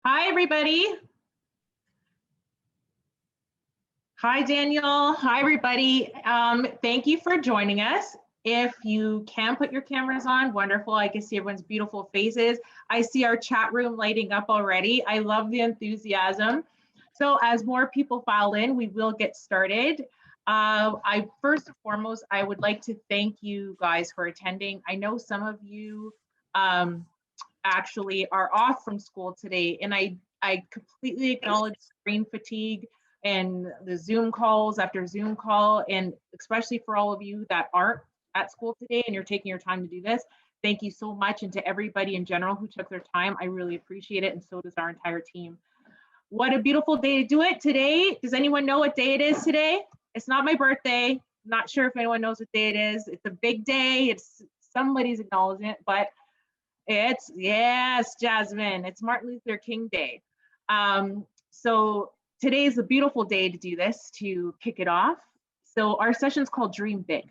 Hi, everybody. Hi, Daniel. Hi, everybody. Thank you for joining us. If you can put your cameras on, wonderful. I can see everyone's beautiful faces. I see our chat room lighting up already. I love the enthusiasm. So as more people file in, we will get started. First and foremost, I would like to thank you guys for attending. I know some of you actually are off from school today, and I completely acknowledge screen fatigue and the Zoom calls after Zoom call, and especially for all of you that aren't at school today and you're taking your time to do this. Thank you so much, and to everybody in general who took their time, I really appreciate it, and so does our entire team. What a beautiful day to do it today. Does anyone know what day it is today? It's not my birthday. Not sure if anyone knows what day it is. It's a big day. It's somebody's acknowledgement, but yes, Jasmine, it's Martin Luther King Day. So today is a beautiful day to do this, to kick it off. So our session is called Dream Big.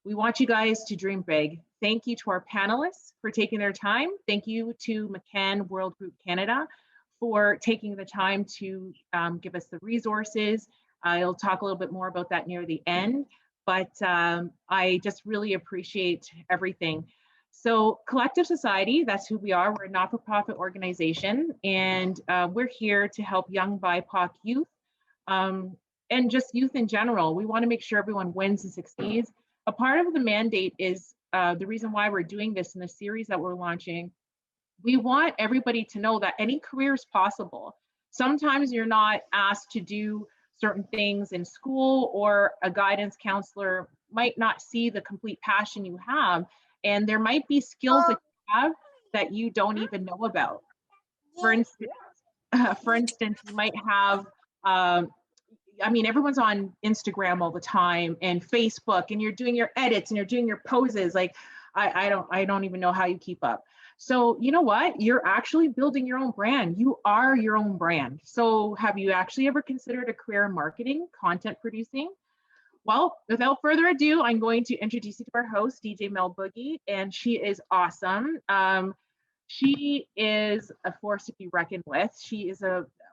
We want you guys to dream big. Thank you to our panelists for taking their time. Thank you to McCann Worldgroup Canada for taking the time to give us the resources. I'll talk a little bit more about that near the end, but I just really appreciate everything. So Collective Society, that's who we are. We're a not-for-profit organization, and we're here to help young BIPOC youth and just youth in general. We want to make sure everyone wins and succeeds. A part of the mandate is the reason why we're doing this in the series that we're launching. We want everybody to know that any career is possible. Sometimes you're not asked to do certain things in school, or a guidance counselor might not see the complete passion you have. And there might be skills that you have that you don't even know about. For instance, you might have, everyone's on Instagram all the time and Facebook, and you're doing your edits and you're doing your poses. Like, I don't even know how you keep up. So you know what? You're actually building your own brand. You are your own brand. So have you actually ever considered a career in marketing, content producing? Well, without further ado, I'm going to introduce you to our host, DJ Mel Boogie, and she is awesome. She is a force to be reckoned with. She is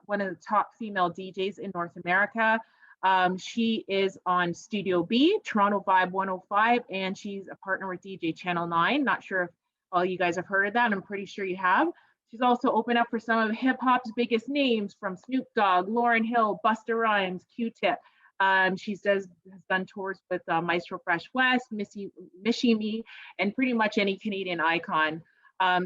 one of the top female DJs in North America. She is on Studio B, Toronto Vibe 105, and she's a partner with DJ Channel 9. Not sure if all you guys have heard of that. I'm pretty sure you have. She's also opened up for some of hip hop's biggest names, from Snoop Dogg, Lauryn Hill, Busta Rhymes, Q-Tip. She has done tours with Maestro Fresh West, Missy Me, and pretty much any Canadian icon.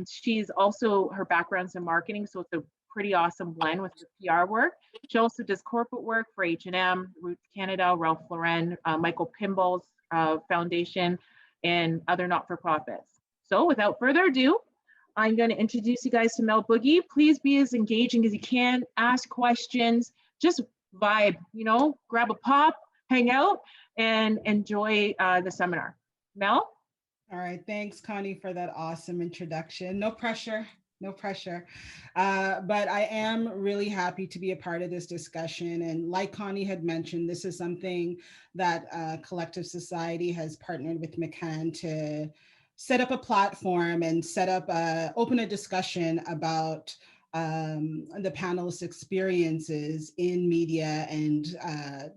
She's also, her background's in marketing, so it's a pretty awesome blend with the PR work. She also does corporate work for H&M, Roots Canada, Ralph Lauren, Michael Pimball's Foundation, and other not-for-profits. So without further ado, I'm going to introduce you guys to Mel Boogie. Please be as engaging as you can, ask questions, just vibe, grab a pop, hang out, and enjoy the seminar. Mel? All right, thanks, Connie, for that awesome introduction. No pressure, no pressure. But I am really happy to be a part of this discussion. And like Connie had mentioned, this is something that Collective Society has partnered with McCann to set up a platform and open a discussion about the panelists' experiences in media, and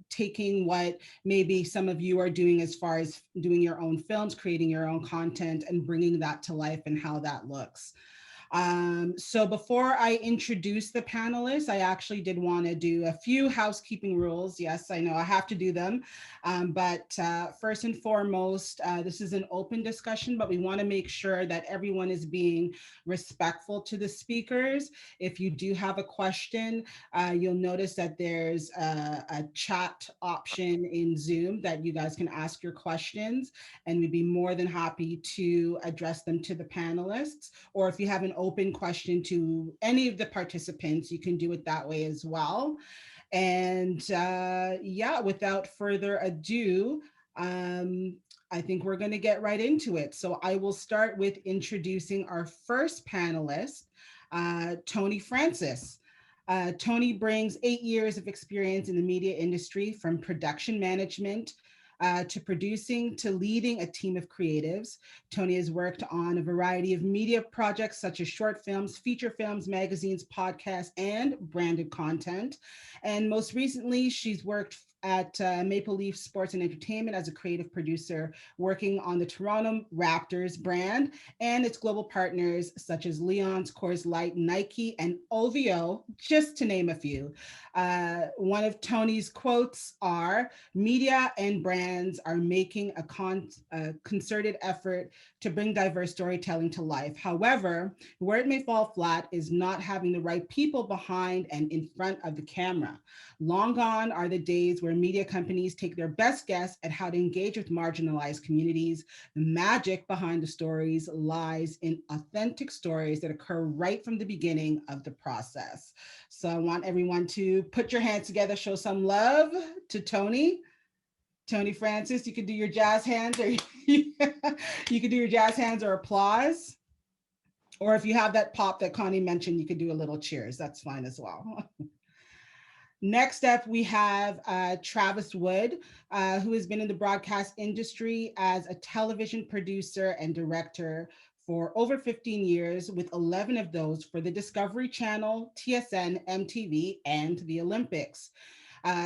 taking what maybe some of you are doing as far as doing your own films, creating your own content, and bringing that to life and how that looks. So before I introduce the panelists, I actually did want to do a few housekeeping rules. Yes, I know I have to do them. But first and foremost, this is an open discussion, but we want to make sure that everyone is being respectful to the speakers. If you do have a question, you'll notice that there's a chat option in Zoom that you guys can ask your questions, and we'd be more than happy to address them to the panelists. Or if you have an open question to any of the participants, you can do it that way as well. And yeah, without further ado, I think we're going to get right into it. So I will start with introducing our first panelist, Tony Francis. Tony brings 8 years of experience in the media industry, from production management to producing to leading a team of creatives. Tony has worked on a variety of media projects such as short films, feature films, magazines, podcasts, and branded content. And most recently, she's worked at Maple Leaf Sports and Entertainment as a creative producer, working on the Toronto Raptors brand and its global partners such as Leon's, Coors Light, Nike, and OVO, just to name a few. One of Tony's quotes are, media and brands are making a concerted effort to bring diverse storytelling to life. However, where it may fall flat is not having the right people behind and in front of the camera. Long gone are the days where media companies take their best guess at how to engage with marginalized communities. The magic behind the stories lies in authentic stories that occur right from the beginning of the process. So I want everyone to put your hands together, show some love to Tony. Tony Francis, you could do your jazz hands, or you could do your jazz hands or applause. Or if you have that pop that Connie mentioned, you could do a little cheers. That's fine as well. Next up, we have Travis Wood, who has been in the broadcast industry as a television producer and director for over 15 years, with 11 of those for the Discovery Channel, TSN, MTV, and the Olympics.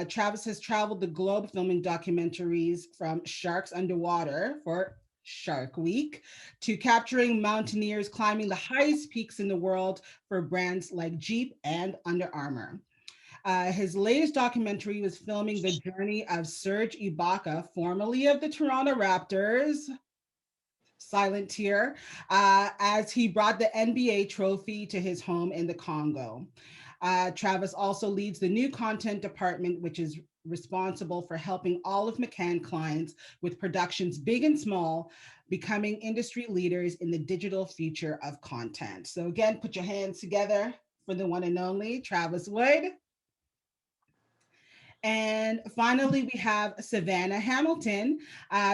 Travis has traveled the globe filming documentaries from Sharks Underwater for Shark Week to capturing mountaineers climbing the highest peaks in the world for brands like Jeep and Under Armour. His latest documentary was filming the journey of Serge Ibaka, formerly of the Toronto Raptors, silent tear, as he brought the NBA trophy to his home in the Congo. Travis also leads the new content department, which is responsible for helping all of McCann clients with productions big and small, becoming industry leaders in the digital future of content. So again, put your hands together for the one and only Travis Wood. And finally, we have Savannah Hamilton,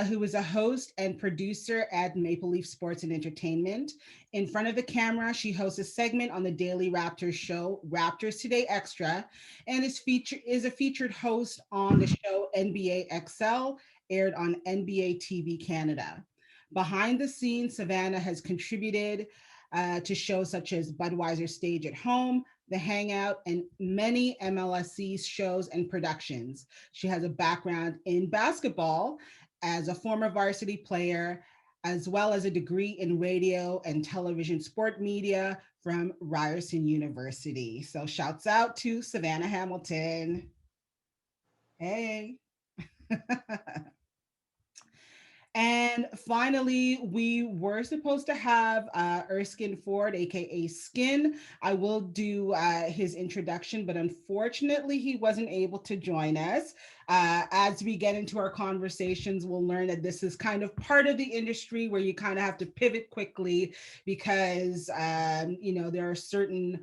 who is a host and producer at Maple Leaf Sports and Entertainment. In front of the camera, she hosts a segment on the Daily Raptors show, Raptors Today Extra, and is a featured host on the show NBA XL, aired on NBA TV Canada. Behind the scenes, Savannah has contributed to shows such as Budweiser Stage at Home, The Hangout, and many MLSC shows and productions. She has a background in basketball as a former varsity player, as well as a degree in radio and television sport media from Ryerson University. So shouts out to Savannah Hamilton. Hey. And finally, we were supposed to have Erskine Ford, aka Skin. I will do his introduction, but unfortunately, he wasn't able to join us. As we get into our conversations, we'll learn that this is kind of part of the industry where you kind of have to pivot quickly because there are certain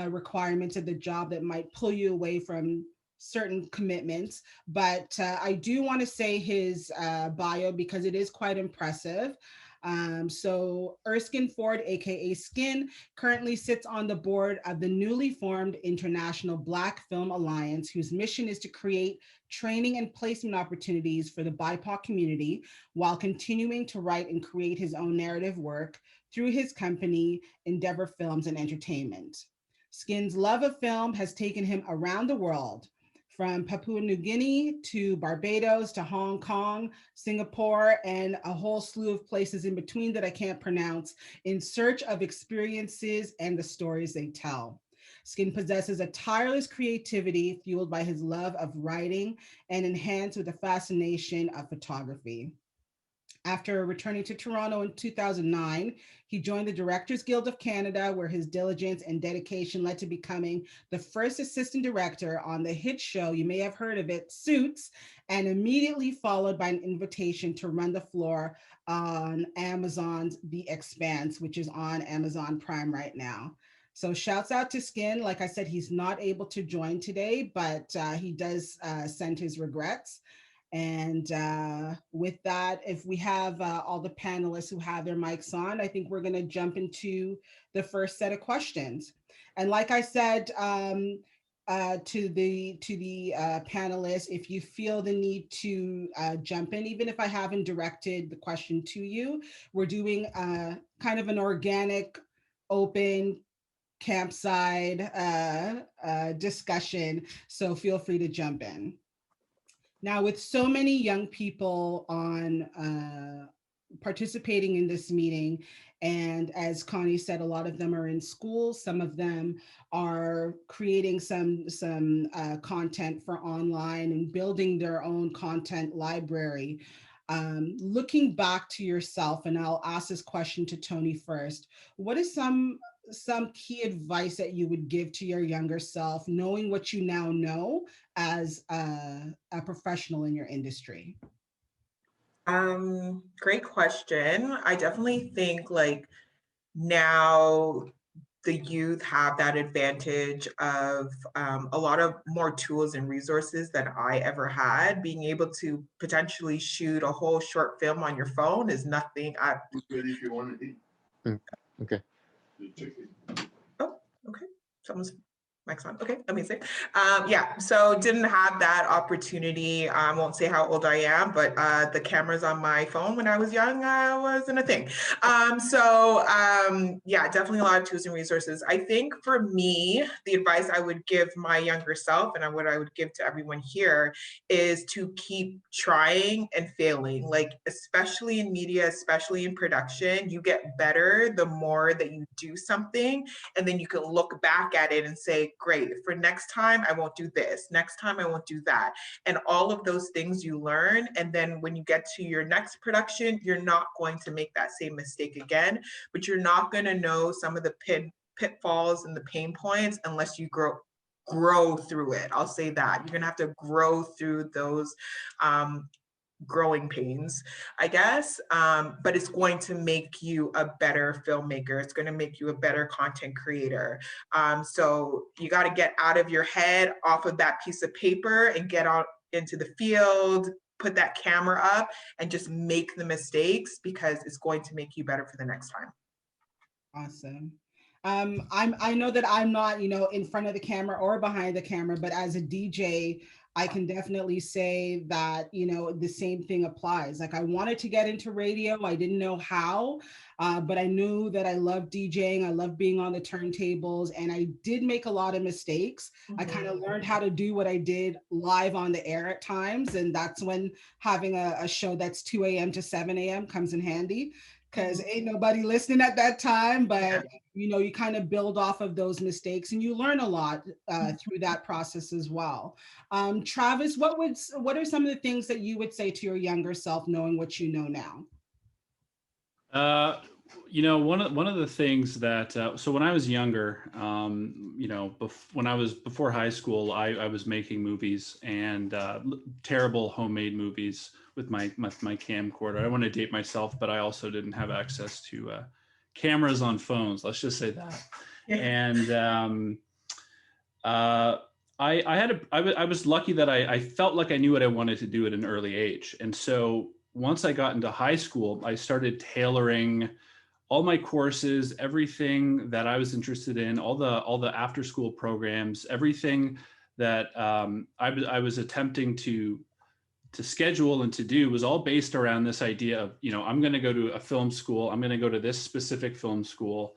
requirements of the job that might pull you away from certain commitments, but I do want to say his bio because it is quite impressive. So Erskine Ford, aka Skin, currently sits on the board of the newly formed International Black Film Alliance, whose mission is to create training and placement opportunities for the BIPOC community while continuing to write and create his own narrative work through his company, Endeavor Films and Entertainment. Skin's love of film has taken him around the world, from Papua New Guinea to Barbados to Hong Kong, Singapore, and a whole slew of places in between that I can't pronounce, in search of experiences and the stories they tell. Skin possesses a tireless creativity fueled by his love of writing and enhanced with a fascination of photography. After returning to Toronto in 2009, he joined the Directors Guild of Canada, where his diligence and dedication led to becoming the first assistant director on the hit show, you may have heard of it, Suits, and immediately followed by an invitation to run the floor on Amazon's The Expanse, which is on Amazon Prime right now. So shouts out to Skin. Like I said, he's not able to join today, but he does send his regrets. And with that, if we have all the panelists who have their mics on, I think we're going to jump into the first set of questions. And like I said, to the panelists, if you feel the need to jump in, even if I haven't directed the question to you. We're doing kind of an organic, open campsite discussion, so feel free to jump in. Now, with so many young people on participating in this meeting, and as Connie said, a lot of them are in school, some of them are creating some content for online and building their own content library. Looking back to yourself, and I'll ask this question to Tony first, what is some key advice that you would give to your younger self, knowing what you now know as a professional in your industry? Great question. I definitely think like now the youth have that advantage of a lot of more tools and resources than I ever had. Being able to potentially shoot a whole short film on your phone is nothing. Ready if you want to eat. Okay. Oh, okay. Someone's mic's on. Okay, amazing. Yeah, so didn't have that opportunity. I won't say how old I am, but the cameras on my phone when I was young wasn't a thing. Yeah, definitely a lot of tools and resources. I think for me, the advice I would give my younger self and what I would give to everyone here is to keep trying and failing. Like, especially in media, especially in production, you get better the more that you do something, and then you can look back at it and say, great, for next time, I won't do this. Next time, I won't do that. And all of those things you learn. And then when you get to your next production, you're not going to make that same mistake again, but you're not going to know some of the pitfalls and the pain points unless you grow through it. I'll say that. You're going to have to grow through those growing pains, I guess, but it's going to make you a better filmmaker. It's going to make you a better content creator. So you got to get out of your head, off of that piece of paper, and get out into the field, put that camera up, and just make the mistakes, because it's going to make you better for the next time. Awesome. I know that I'm not, in front of the camera or behind the camera, but as a DJ, I can definitely say that, the same thing applies. Like, I wanted to get into radio. I didn't know how, but I knew that I loved DJing. I loved being on the turntables, and I did make a lot of mistakes. Mm-hmm. I kind of learned how to do what I did live on the air at times. And that's when having a show that's 2 a.m. to 7 a.m. comes in handy, because ain't nobody listening at that time. But you kind of build off of those mistakes, and you learn a lot through that process as well. Travis, what are some of the things that you would say to your younger self, knowing what you know now? One of the things that so when I was younger, when I was before high school, I was making movies, and terrible homemade movies with my camcorder. I don't want to date myself, but I also didn't have access to cameras on phones. Let's just say that. Yeah. And I was lucky that I felt like I knew what I wanted to do at an early age. And so once I got into high school, I started tailoring all my courses, everything that I was interested in, all the after school programs, everything that I was attempting to schedule and to do was all based around this idea of, I'm going to go to a film school. I'm going to go to this specific film school,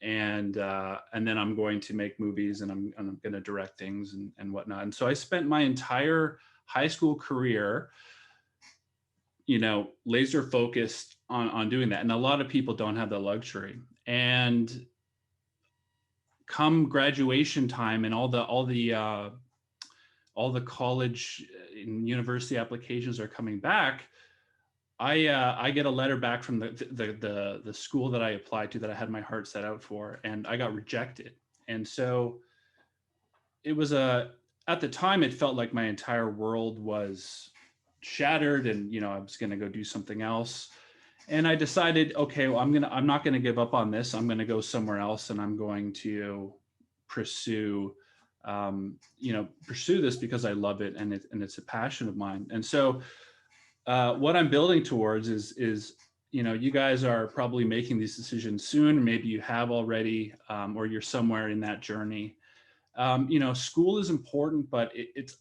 and then I'm going to make movies, and I'm going to direct things and whatnot. And so I spent my entire high school career, laser focused on doing that. And a lot of people don't have the luxury. And come graduation time and all the college and university applications are coming back, I get a letter back from the school that I applied to, that I had my heart set out for, and I got rejected. And so it was at the time, it felt like my entire world was shattered, and I was going to go do something else. And I decided, okay, well, I'm not going to give up on this. I'm going to go somewhere else, and I'm going to pursue this because I love it, and it's a passion of mine. And so what I'm building towards is you guys are probably making these decisions soon. Maybe you have already, or you're somewhere in that journey. school is important, but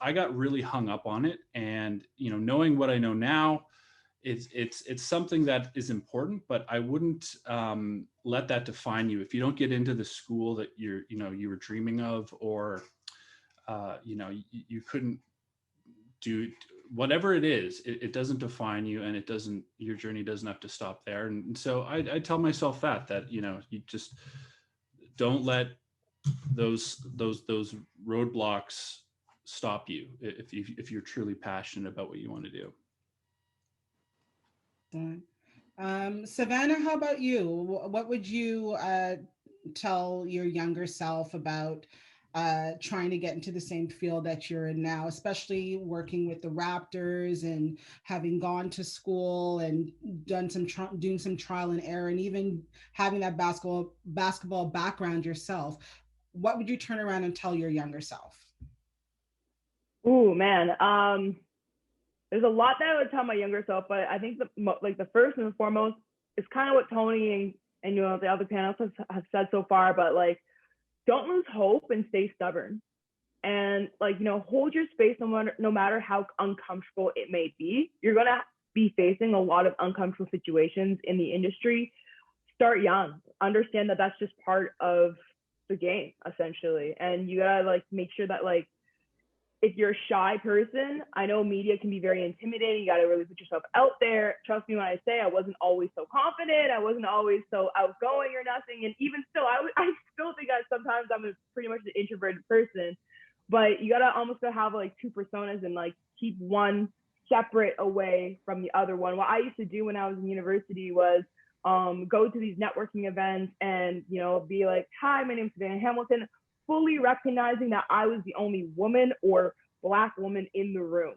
I got really hung up on it. And, knowing what I know now, it's something that is important, but I wouldn't let that define you. If you don't get into the school that you were dreaming of, or, you couldn't do whatever it is, it doesn't define you, and your journey doesn't have to stop there. And so I tell myself that, you just don't let those roadblocks stop you if you're truly passionate about what you want to do. Savannah, how about you? What would you tell your younger self about trying to get into the same field that you're in now, especially working with the Raptors and having gone to school and doing some trial and error, and even having that basketball background yourself? What would you turn around and tell your younger self? Ooh, man. There's a lot that I would tell my younger self, but I think the first and foremost is kind of what Tony and the other panelists have said so far, but don't lose hope and stay stubborn, and hold your space no matter how uncomfortable it may be. You're gonna be facing a lot of uncomfortable situations in the industry. Start young. Understand that that's just part of the game, essentially, and you gotta make sure that if you're a shy person, I know media can be very intimidating. You got to really put yourself out there. Trust me when I say I wasn't always so confident. I wasn't always so outgoing or nothing. And even still, I still think sometimes I'm pretty much an introverted person. But you got to almost have two personas and keep one separate away from the other one. What I used to do when I was in university was go to these networking events and, be like, hi, my name's Savannah Hamilton, fully recognizing that I was the only woman or Black woman in the room.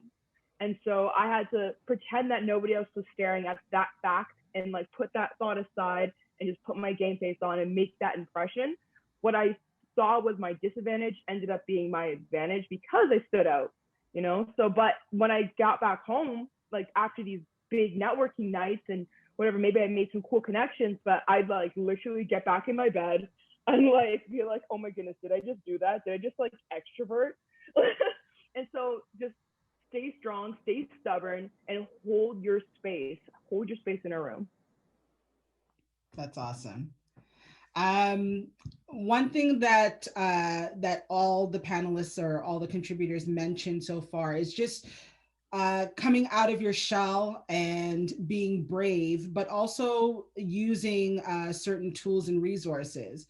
And so I had to pretend that nobody else was staring at that fact and put that thought aside and just put my game face on and make that impression. What I saw was my disadvantage ended up being my advantage because I stood out, So, but when I got back home, after these big networking nights and whatever, maybe I made some cool connections, but I'd literally get back in my bed and be like, oh my goodness, did I just do that? Did I just extrovert? And so just stay strong, stay stubborn, and hold your space. Hold your space in a room. That's awesome. One thing that all the panelists or all the contributors mentioned so far is just coming out of your shell and being brave, but also using certain tools and resources.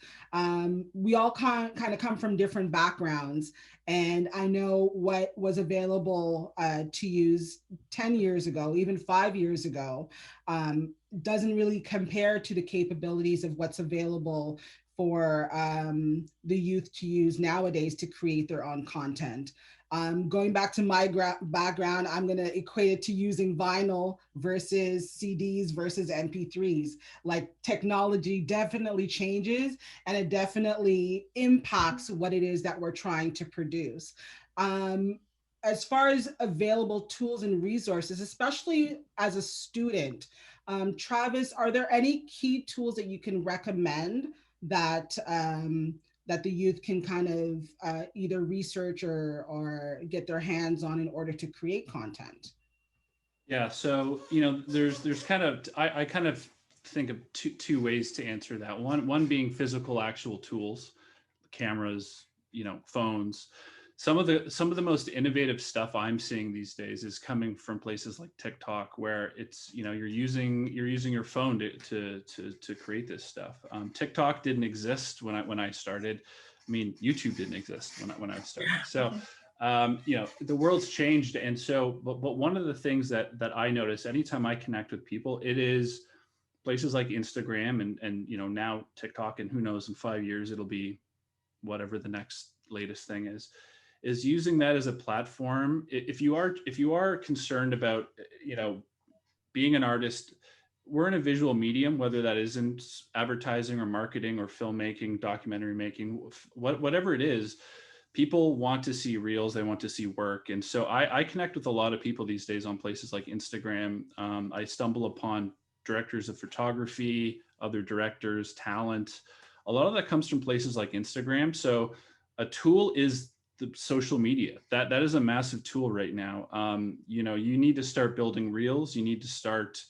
We all kind of come from different backgrounds, and I know what was available to use 10 years ago, even 5 years ago, doesn't really compare to the capabilities of what's available for the youth to use nowadays to create their own content. Going back to my background, I'm going to equate it to using vinyl versus CDs versus MP3s. Technology definitely changes, and it definitely impacts what it is that we're trying to produce. As far as available tools and resources, especially as a student, Travis, are there any key tools that you can recommend that that the youth can kind of either research or get their hands on in order to create content? Yeah, so there's kind of I kind of think of two ways to answer that. One being physical, actual tools, cameras, phones. Some of the most innovative stuff I'm seeing these days is coming from places like TikTok, where it's you're using your phone to create this stuff. TikTok didn't exist when I started. I mean, YouTube didn't exist when I started. So the world's changed, and so but one of the things that I notice anytime I connect with people, it is places like Instagram and now TikTok, and who knows, in 5 years it'll be whatever the next latest thing is using that as a platform. If you are concerned about being an artist, we're in a visual medium, whether that isn't advertising or marketing or filmmaking, documentary making, whatever it is. People want to see reels, they want to see work. And so I connect with a lot of people these days on places like Instagram. I stumble upon directors of photography, other directors, talent. A lot of that comes from places like Instagram. So a tool is the social media. That is a massive tool right now. You know, you need to start building reels. You need to start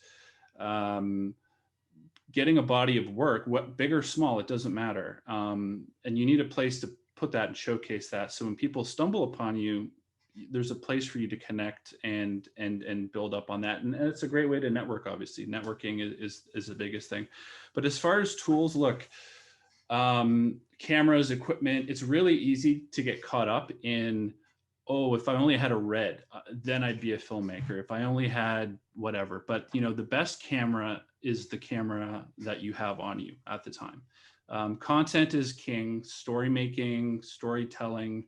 getting a body of work, what big or small, it doesn't matter. And you need a place to put that and showcase that. So when people stumble upon you, there's a place for you to connect and build up on that. And it's a great way to network. Obviously, networking is the biggest thing. But as far as tools, look, cameras, equipment, it's really easy to get caught up in, oh, if I only had a red, then I'd be a filmmaker. If I only had whatever. But you know, the best camera is the camera that you have on you at the time. Content is king. Story making, storytelling.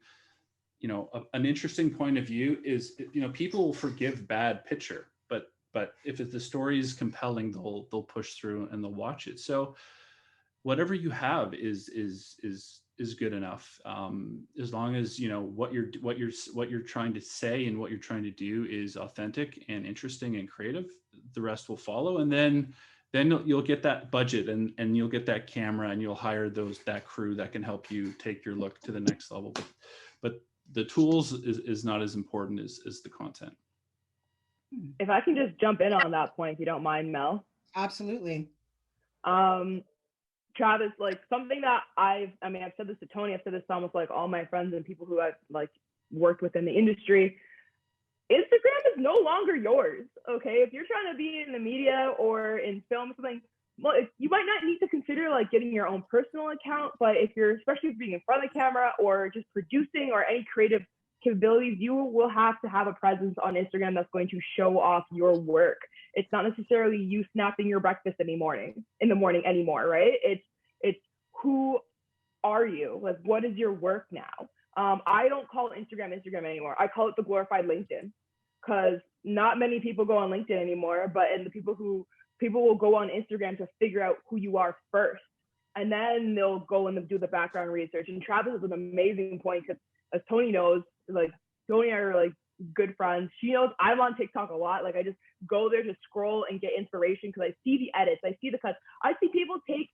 You know, an interesting point of view is, you know, people will forgive bad picture, but if the story is compelling, they'll push through and they'll watch it. So whatever you have is good enough, as long as you know what you're trying to say and what you're trying to do is authentic and interesting and creative. The rest will follow, and then you'll get that budget and you'll get that camera and you'll hire that crew that can help you take your look to the next level. But the tools is not as important as the content. If I can just jump in on that point, if you don't mind, Mel. Absolutely. Travis, like something that I've said this to Tony, I've said this to almost like all my friends and people who I've like worked with in the industry. Instagram is no longer yours, okay? If you're trying to be in the media or in film or something, well, you might not need to consider like getting your own personal account, but if you're, especially being in front of the camera or just producing or any creative capabilities, you will have to have a presence on Instagram that's going to show off your work. It's not necessarily you snapping your breakfast in the morning anymore, right? It's who are you? Like, what is your work now? I don't call Instagram anymore. I call it the glorified LinkedIn, because not many people go on LinkedIn anymore, and the people will go on Instagram to figure out who you are first, and then they'll go and do the background research. And Travis is an amazing point, because as Tony knows, like Tony and I are like good friends. She knows I'm on TikTok a lot. Like I just go there to scroll and get inspiration, because I see the edits, I see the cuts. I see people take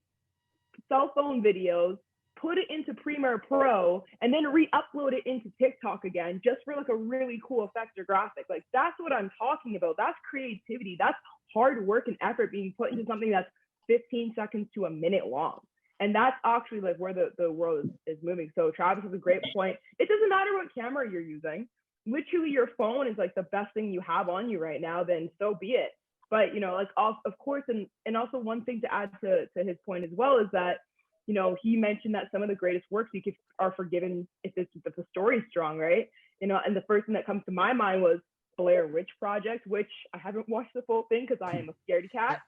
cell phone videos, put it into Premiere Pro, and then re-upload it into TikTok again, just for like a really cool effect or graphic. Like that's what I'm talking about. That's creativity. That's hard work and effort being put into something that's 15 seconds to a minute long. And that's actually like where the world is moving. So Travis is a great point. It doesn't matter what camera you're using. Literally your phone is like the best thing you have on you right now, then so be it. But, you know, like of course, and also one thing to add to his point as well is that, you know, he mentioned that some of the greatest works are forgiven if the story is strong, right? You know, and the first thing that comes to my mind was Blair Witch Project, which I haven't watched the full thing because I am a scaredy cat,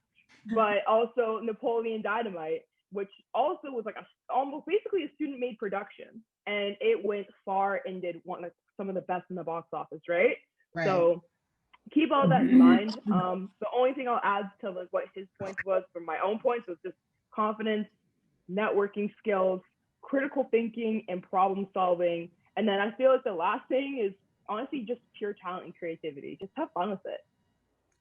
but also Napoleon Dynamite, which also was like almost basically a student-made production, and it went far and did some of the best in the box office, right? So keep all that in mind. The only thing I'll add to like what his points was from my own points was just confidence, networking skills, critical thinking, and problem solving. And then I feel like the last thing is honestly just pure talent and creativity. Just have fun with it.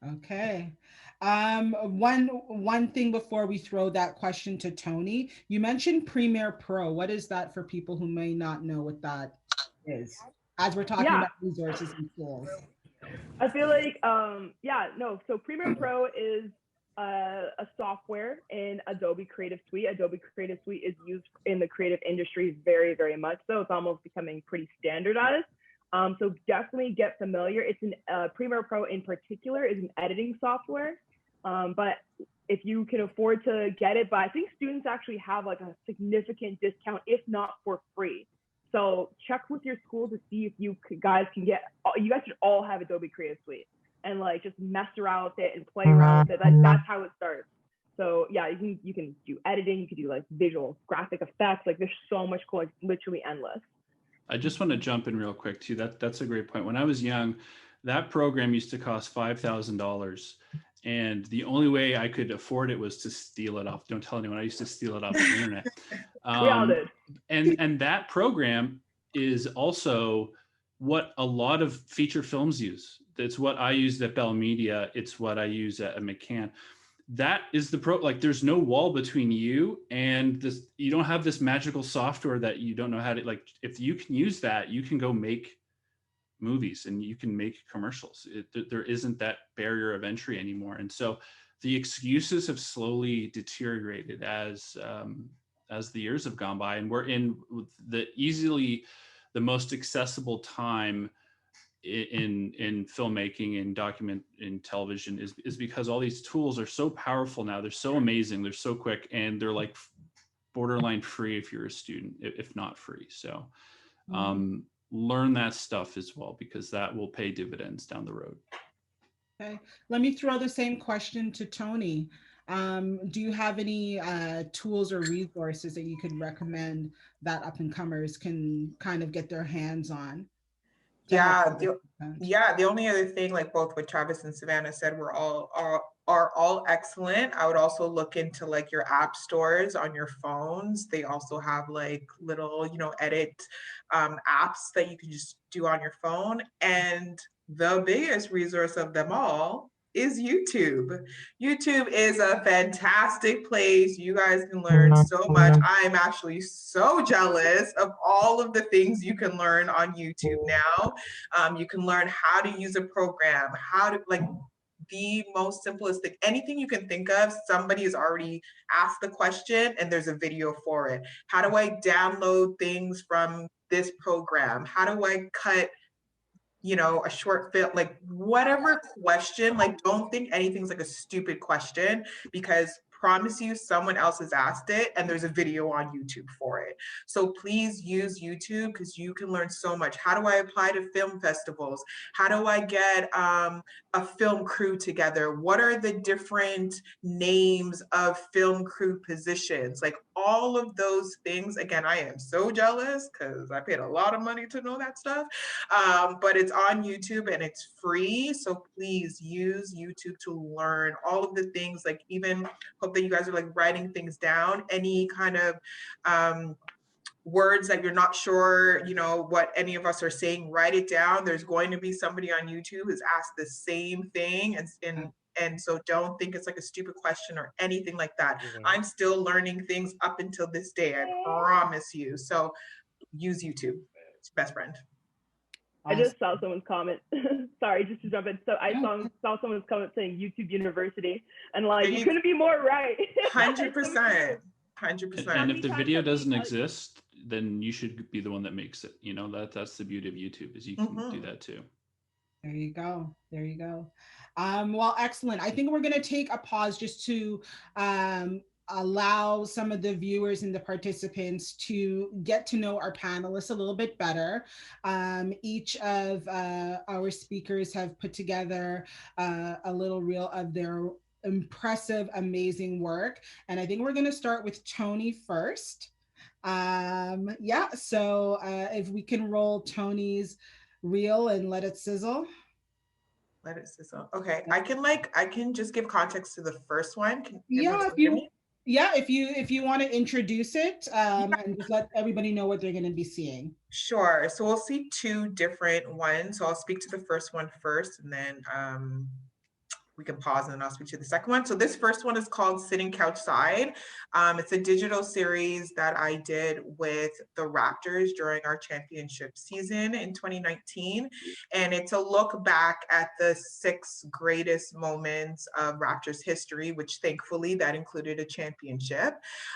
Okay. One thing before we throw that question to Tony, you mentioned Premiere Pro. What is that for people who may not know what that is, as we're talking about resources and tools? I feel like, so Premiere Pro is a software in Adobe Creative Suite. Adobe Creative Suite is used in the creative industry very, very much. So it's almost becoming pretty standardized. So definitely get familiar. It's Premiere Pro in particular is an editing software. But if you can afford to get it, but I think students actually have like a significant discount, if not for free. So check with your school to see if you guys should all have Adobe Creative Suite and like just mess around with it and play around with it. That's how it starts. So yeah, you can do editing, you can do like visual graphic effects. Like there's so much cool, like literally endless. I just want to jump in real quick too. That's a great point. When I was young, that program used to cost $5,000. And the only way I could afford it was to steal it off. Don't tell anyone. I used to steal it off the internet. We all did. And that program is also what a lot of feature films use. It's what I used at Bell Media. It's what I use at McCann. that is the like there's no wall between you and this. You don't have this magical software that you don't know how to, like, if you can use that, you can go make movies and you can make commercials. There isn't that barrier of entry anymore. And so the excuses have slowly deteriorated as the years have gone by, and we're in the easily the most accessible time in filmmaking and document in television is because all these tools are so powerful now. They're so amazing, they're so quick, and they're like borderline free if you're a student, if not free. So learn that stuff as well, because that will pay dividends down the road. Okay, let me throw the same question to Tony. Do you have any tools or resources that you could recommend that up and comers can kind of get their hands on? Yeah, the only other thing, like both what Travis and Savannah said, are all excellent. I would also look into like your app stores on your phones. They also have like little, edit apps that you can just do on your phone. And the biggest resource of them all is YouTube. YouTube is a fantastic place. You guys can learn so much. I'm actually so jealous of all of the things you can learn on YouTube now. You can learn how to use a program, how to, like, the most simplistic, anything you can think of, somebody has already asked the question and there's a video for it. How do I download things from this program? How do I cut a short film, like whatever question, like don't think anything's like a stupid question, because promise you someone else has asked it and there's a video on YouTube for it. So please use YouTube because you can learn so much. How do I apply to film festivals? How do I get a film crew together? What are the different names of film crew positions? Like all of those things. Again, I am so jealous because I paid a lot of money to know that stuff. But it's on YouTube and it's free. So please use YouTube to learn all of the things, like even hope that you guys are like writing things down, any kind of words that you're not sure, what any of us are saying, write it down. There's going to be somebody on YouTube who's asked the same thing. And so don't think it's like a stupid question or anything like that. I'm still learning things up until this day, I promise you. So use YouTube, it's your best friend. I just saw someone's comment. Sorry, just to jump in. So I saw someone's comment saying YouTube University, and like you couldn't be more right. 100%. 100%. And if the video doesn't exist, then you should be the one that makes it. That's the beauty of YouTube, is you can do that too. There you go. There you go. Well, excellent. I think we're going to take a pause just to allow some of the viewers and the participants to get to know our panelists a little bit better. Each of our speakers have put together a little reel of their impressive, amazing work. And I think we're going to start with Tony first. So if we can roll Tony's reel and let it sizzle. Let it sizzle. Okay, I can just give context to the first one. If you want to introduce it and just let everybody know what they're going to be seeing. Sure. So we'll see two different ones. So I'll speak to the first one first, and then we can pause and then I'll speak to the second one. So this first one is called Sitting Couchside. It's a digital series that I did with the Raptors during our championship season in 2019. And it's a look back at the 6 greatest moments of Raptors history, which thankfully that included a championship.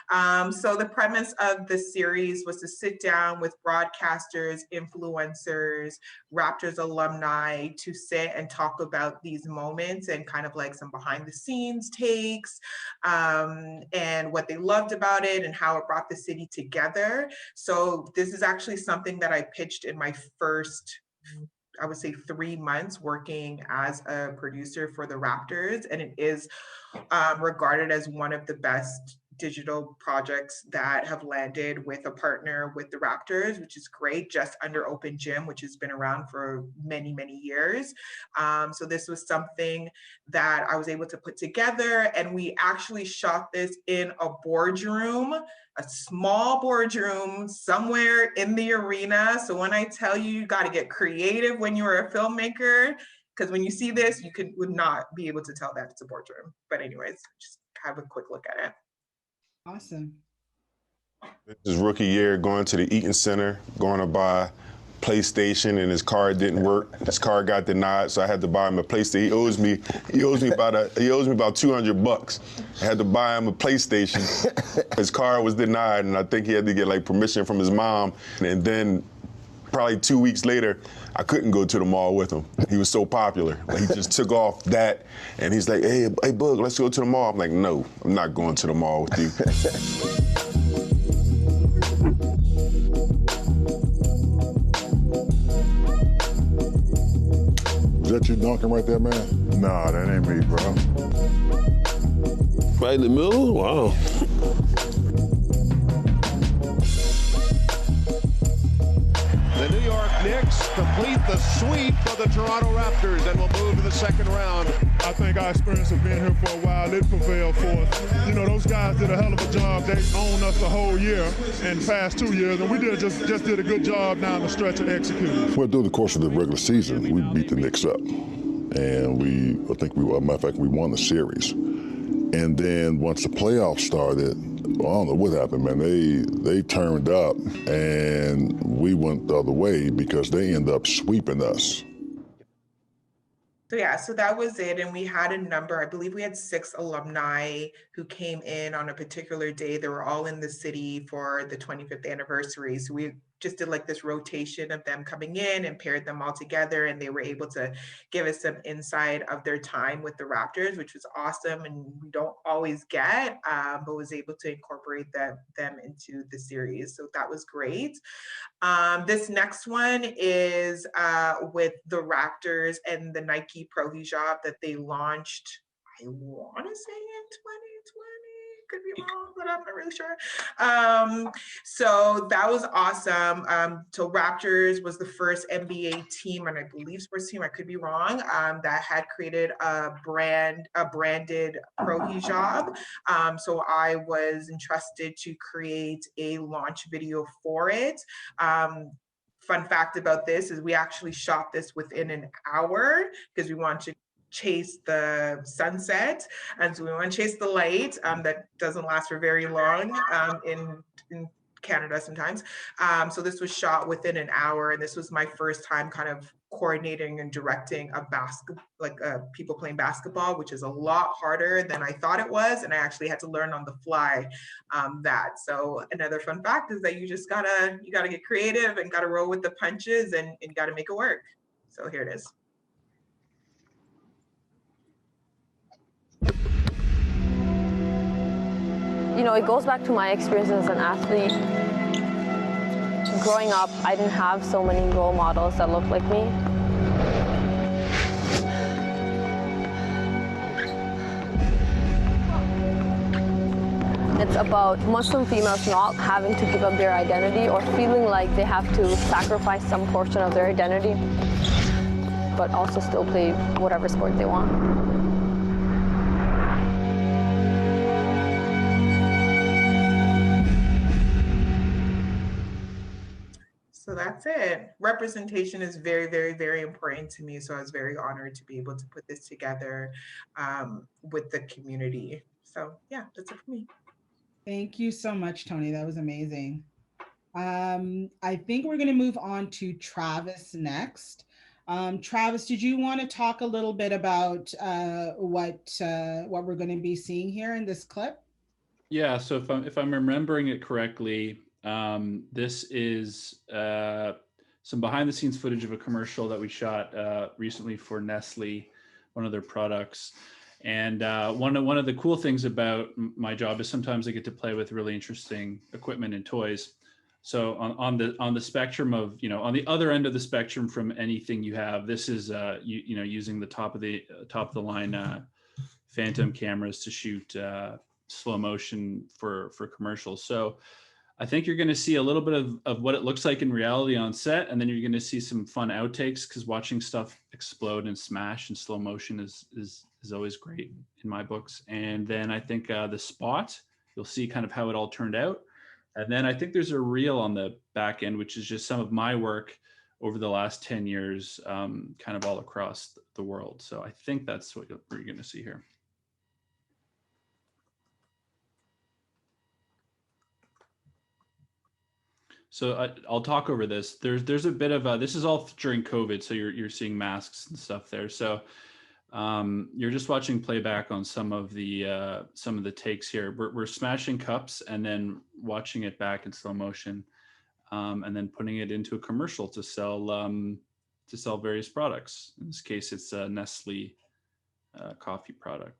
So the premise of the series was to sit down with broadcasters, influencers, Raptors alumni to sit and talk about these moments and kind of like some behind the scenes takes and what they loved about it and how it brought the city together. So this is actually something that I pitched in my first, I would say, 3 months working as a producer for the Raptors. And it is regarded as one of the best digital projects that have landed with a partner with the Raptors, which is great, just under Open Gym, which has been around for many, many years. So this was something that I was able to put together, and we actually shot this in a boardroom, a small boardroom somewhere in the arena. So when I tell you, you got to get creative when you're a filmmaker, because when you see this, you would not be able to tell that it's a boardroom. But anyways, just have a quick look at it. Awesome. His rookie year, going to the Eaton Center, going to buy PlayStation, and his card didn't work. His card got denied, so I had to buy him a PlayStation. He owes me about $200. I had to buy him a PlayStation. His card was denied, and I think he had to get like permission from his mom. And then probably 2 weeks later, I couldn't go to the mall with him. He was so popular. Like, he just took off that, and he's like, hey, Bug, let's go to the mall. I'm like, no, I'm not going to the mall with you. Is that you dunking right there, man? Nah, that ain't me, bro. Right in the middle? Wow. The New York Knicks complete the sweep of the Toronto Raptors and will move to the second round. I think our experience of being here for a while, it prevailed for us. You know, those guys did a hell of a job. They owned us the whole year and past 2 years, and we just did a good job down the stretch of executing. Well, during the course of the regular season, we beat the Knicks up. And matter of fact, we won the series. And then once the playoffs started, I don't know what happened, man. They turned up, and we went the other way because they ended up sweeping us. So yeah, so that was it. And we had a number, I believe we had 6 alumni who came in on a particular day. They were all in the city for the 25th anniversary. So we just did like this rotation of them coming in and paired them all together. And they were able to give us some insight of their time with the Raptors, which was awesome. And we don't always get, but was able to incorporate them into the series. So that was great. This next one is with the Raptors and the Nike Pro Hijab that they launched, I want to say in 2020, could be wrong, but I'm not really sure. So that was awesome. So Raptors was the first NBA team, and I believe sports team, I could be wrong, that had created a branded Pro Hijab. So I was entrusted to create a launch video for it. Fun fact about this is we actually shot this within an hour because we wanted to chase the sunset, and so we want to chase the light that doesn't last for very long in Canada sometimes. So this was shot within an hour, and this was my first time kind of coordinating and directing people playing basketball, which is a lot harder than I thought it was, and I actually had to learn on the fly that. So another fun fact is that you just gotta get creative and gotta roll with the punches and gotta make it work. So here it is. You know, it goes back to my experience as an athlete. Growing up, I didn't have so many role models that looked like me. It's about Muslim females not having to give up their identity or feeling like they have to sacrifice some portion of their identity, but also still play whatever sport they want. So that's it. Representation is very, very, very important to me. So I was very honored to be able to put this together with the community. So yeah, that's it for me. Thank you so much, Tony. That was amazing. I think we're going to move on to Travis next. Travis, did you want to talk a little bit about what we're going to be seeing here in this clip? Yeah. So if I'm remembering it correctly, this is some behind the scenes footage of a commercial that we shot recently for Nestle, one of their products. And one of the cool things about my job is sometimes I get to play with really interesting equipment and toys. So on the spectrum of, on the other end of the spectrum from anything you have, this is using the top of the line Phantom cameras to shoot slow motion for commercials. So I think you're going to see a little bit of what it looks like in reality on set, and then you're going to see some fun outtakes, because watching stuff explode and smash in slow motion is always great in my books. And then I think the spot, you'll see kind of how it all turned out. And then I think there's a reel on the back end, which is just some of my work over the last 10 years, kind of all across the world. So I think that's what you're going to see here. So I'll talk over this. There's a bit of this is all during COVID, so you're seeing masks and stuff there. So you're just watching playback on some of the takes here. We're smashing cups and then watching it back in slow motion, and then putting it into a commercial to sell various products. In this case, it's a Nestle coffee product.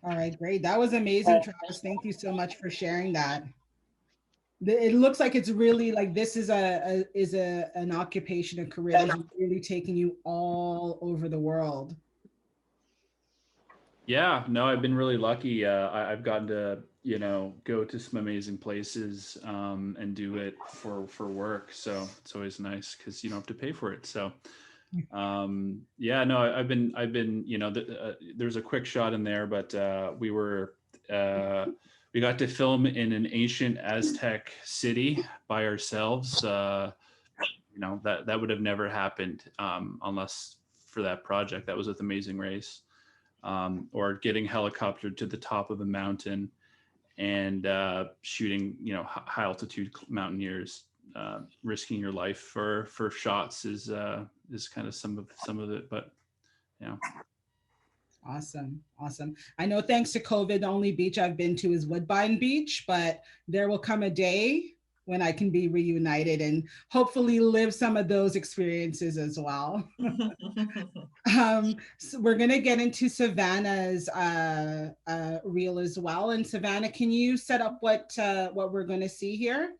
All right, great. That was amazing, Travis. Thank you so much for sharing that. It looks like it's really like this is an occupation, a career that's really taking you all over the world. Yeah, no, I've been really lucky. I've gotten to, go to some amazing places and do it for work. So it's always nice because you don't have to pay for it. So yeah, no, I've been, there's a quick shot in there, but we got to film in an ancient Aztec city by ourselves. That would have never happened unless for that project. That was with Amazing Race. Or getting helicoptered to the top of a mountain and shooting, high altitude mountaineers, risking your life for shots is kind of some of it, but yeah. Awesome. I know thanks to COVID, the only beach I've been to is Woodbine Beach, but there will come a day when I can be reunited and hopefully live some of those experiences as well. So we're going to get into Savannah's reel as well. And Savannah, can you set up what we're going to see here?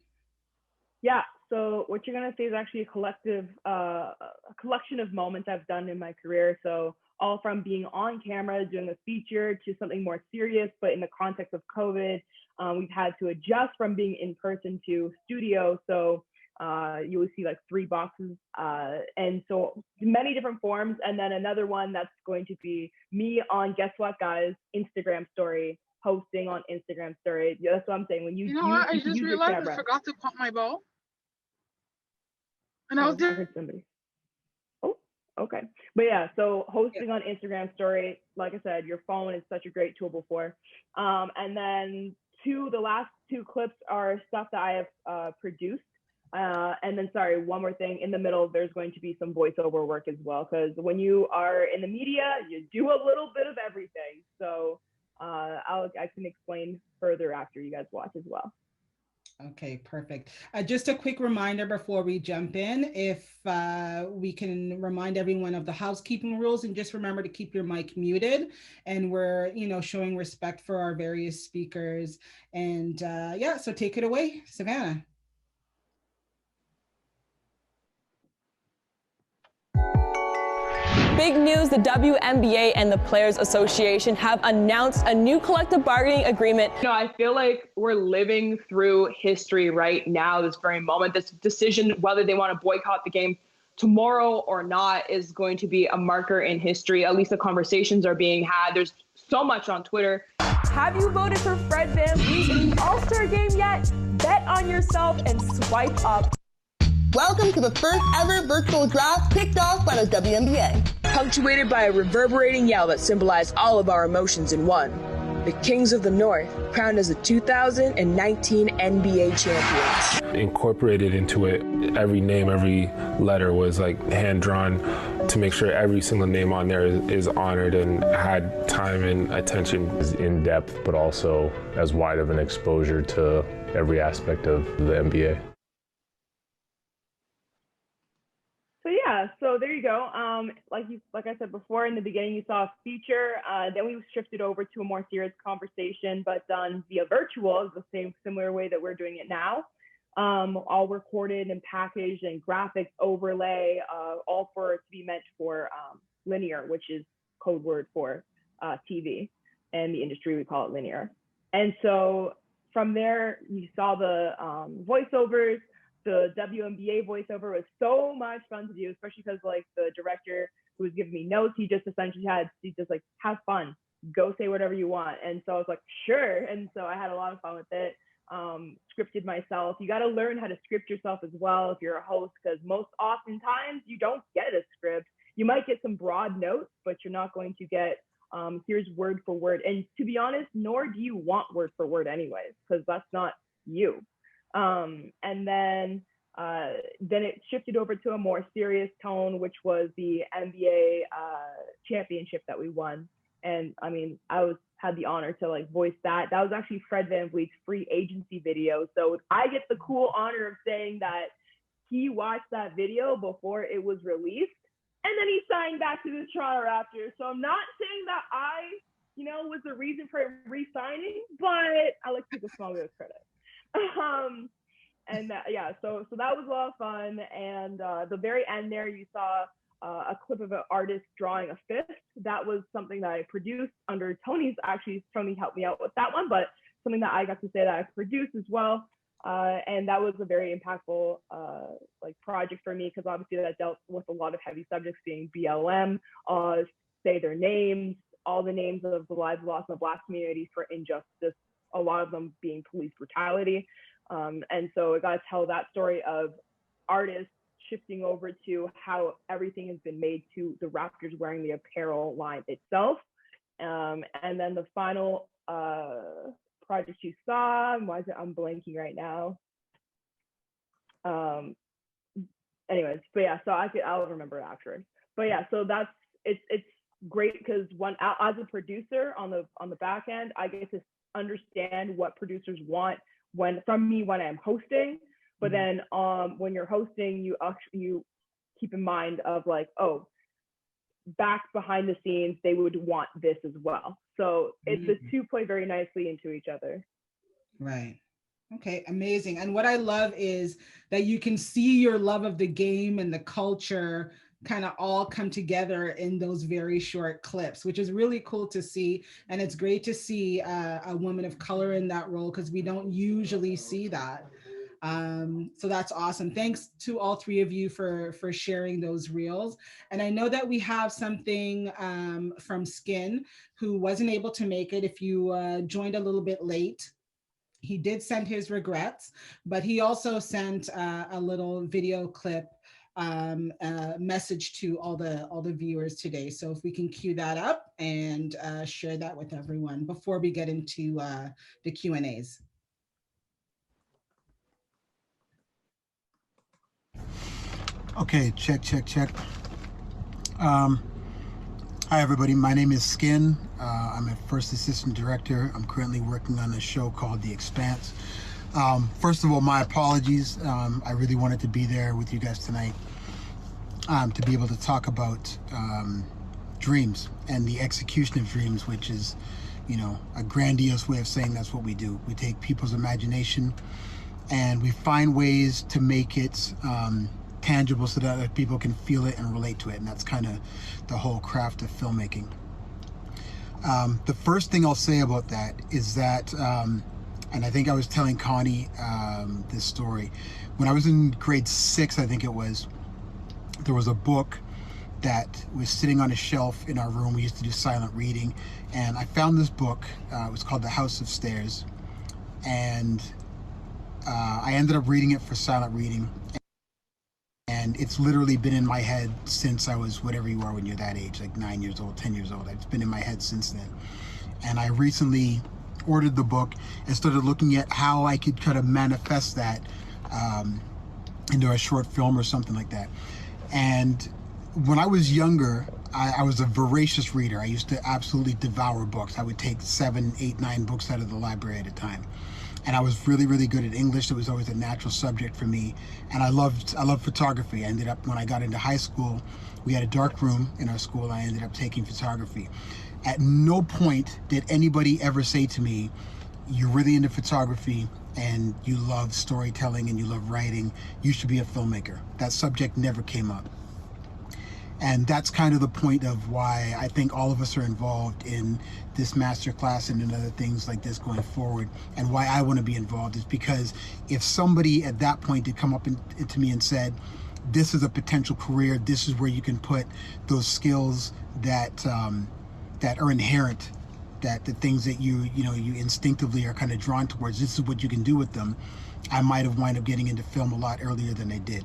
Yeah. So what you're going to see is actually a collection of moments I've done in my career. So all from being on camera, doing a feature, to something more serious, but in the context of COVID, we've had to adjust from being in person to studio. So You will see like 3 boxes, and so many different forms. And then another one that's going to be me on, guess what, guys, Instagram story, hosting on Instagram story. Yeah, that's what I'm saying. When you what? I you just use your realized camera. I forgot to pump my ball. And I was I there. heard somebody. Oh, okay. But yeah, so hosting on Instagram story, like I said, your phone is such a great tool before. And then the last 2 clips are stuff that I have produced. And then, sorry, one more thing. In the middle, there's going to be some voiceover work as well, because when you are in the media, you do a little bit of everything. So I can explain further after you guys watch as well. Okay, perfect. Just a quick reminder before we jump in, if we can remind everyone of the housekeeping rules, and just remember to keep your mic muted. And we're, showing respect for our various speakers. And yeah, so take it away, Savannah. Big news, the WNBA and the Players Association have announced a new collective bargaining agreement. I feel like we're living through history right now, this very moment. This decision, whether they want to boycott the game tomorrow or not, is going to be a marker in history. At least the conversations are being had. There's so much on Twitter. Have you voted for Fred VanVleet in the All-Star game yet? Bet on yourself and swipe up. Welcome to the first ever virtual draft kicked off by the WNBA. Punctuated by a reverberating yell that symbolized all of our emotions in one. The Kings of the North, crowned as the 2019 NBA champions. Incorporated into it, every name, every letter was like hand drawn to make sure every single name on there is honored and had time and attention. In depth, but also as wide of an exposure to every aspect of the NBA. So yeah, so there you go. Like I said before, in the beginning, you saw a feature. Then we shifted over to a more serious conversation, but done via virtual, the similar way that we're doing it now. All recorded and packaged and graphics overlay, all to be meant for linear, which is code word for TV. In the industry, we call it linear. And so from there, you saw the voiceovers. The WNBA voiceover was so much fun to do, especially because like the director who was giving me notes, he just like, have fun, go say whatever you want. And so I was like, sure. And so I had a lot of fun with it. Scripted myself. You got to learn how to script yourself as well if you're a host, because most oftentimes you don't get a script. You might get some broad notes, but you're not going to get here's word for word. And to be honest, nor do you want word for word anyways, because that's not you. And then it shifted over to a more serious tone, which was the NBA championship that we won. And I mean, had the honor to like voice that. That was actually Fred VanVleet's free agency video. So I get the cool honor of saying that he watched that video before it was released, and then he signed back to the Toronto Raptors. So I'm not saying that I, was the reason for him re-signing, but I like to take a small bit of credit. So that was a lot of fun. And the very end there, you saw a clip of an artist drawing a fist. That was something that I produced under Tony's. Actually, Tony helped me out with that one, but something that I got to say that I produced as well. And that was a very impactful project for me, because obviously that dealt with a lot of heavy subjects, being BLM, say their names, all the names of the lives lost in the Black community for injustice, a lot of them being police brutality. And so I got to tell that story of artists shifting over to how everything has been made to the Raptors wearing the apparel line itself. And then the final project you saw, I'm blanking right now. Anyways, but yeah, so I'll remember it afterwards. But yeah, so it's great, because as a producer on the back end, I get to understand what producers want from me when I'm hosting. But then when you're hosting, you keep in mind of like, oh, back behind the scenes, they would want this as well. So the two play very nicely into each other. Right. Okay, amazing. And what I love is that you can see your love of the game and the culture kind of all come together in those very short clips, which is really cool to see. And it's great to see a woman of color in that role, because we don't usually see that. So that's awesome. Thanks to all three of you for sharing those reels. And I know that we have something from Skin, who wasn't able to make it. If you joined a little bit late, he did send his regrets, but he also sent a little video clip message to all the viewers today. So if we can cue that up and share that with everyone before we get into the Q&As. Okay, check. Hi everybody, my name is Skin. I'm a first assistant director. I'm currently working on a show called The Expanse. First of all, my apologies. I really wanted to be there with you guys tonight to be able to talk about dreams and the execution of dreams, which is, you know, a grandiose way of saying that's what we do. We take people's imagination and we find ways to make it tangible so that other people can feel it and relate to it. And that's kind of the whole craft of filmmaking. The first thing I'll say about that is that, and I think I was telling Connie this story, when I was in grade 6, I think it was, there was a book that was sitting on a shelf in our room. We used to do silent reading, and I found this book. It was called The House of Stairs, and I ended up reading it for silent reading. And it's literally been in my head since I was whatever you are when you're that age, like 9 years old, 10 years old. It's been in my head since then. And I recently ordered the book and started looking at how I could try to manifest that into a short film or something like that. And when I was younger, I was a voracious reader. I used to absolutely devour books. I would take 7, 8, 9 books out of the library at a time. And I was really, really good at English. It was always a natural subject for me. And I loved photography. I ended up, when I got into high school, we had a dark room in our school. I ended up taking photography. At no point did anybody ever say to me, you're really into photography and you love storytelling and you love writing, you should be a filmmaker. That subject never came up. And that's kind of the point of why I think all of us are involved in this masterclass and in other things like this going forward, and why I want to be involved is because if somebody at that point did come up to me and said, this is a potential career, this is where you can put those skills that that are inherent, that the things that you instinctively are kind of drawn towards, this is what you can do with them, I might have wound up getting into film a lot earlier than I did.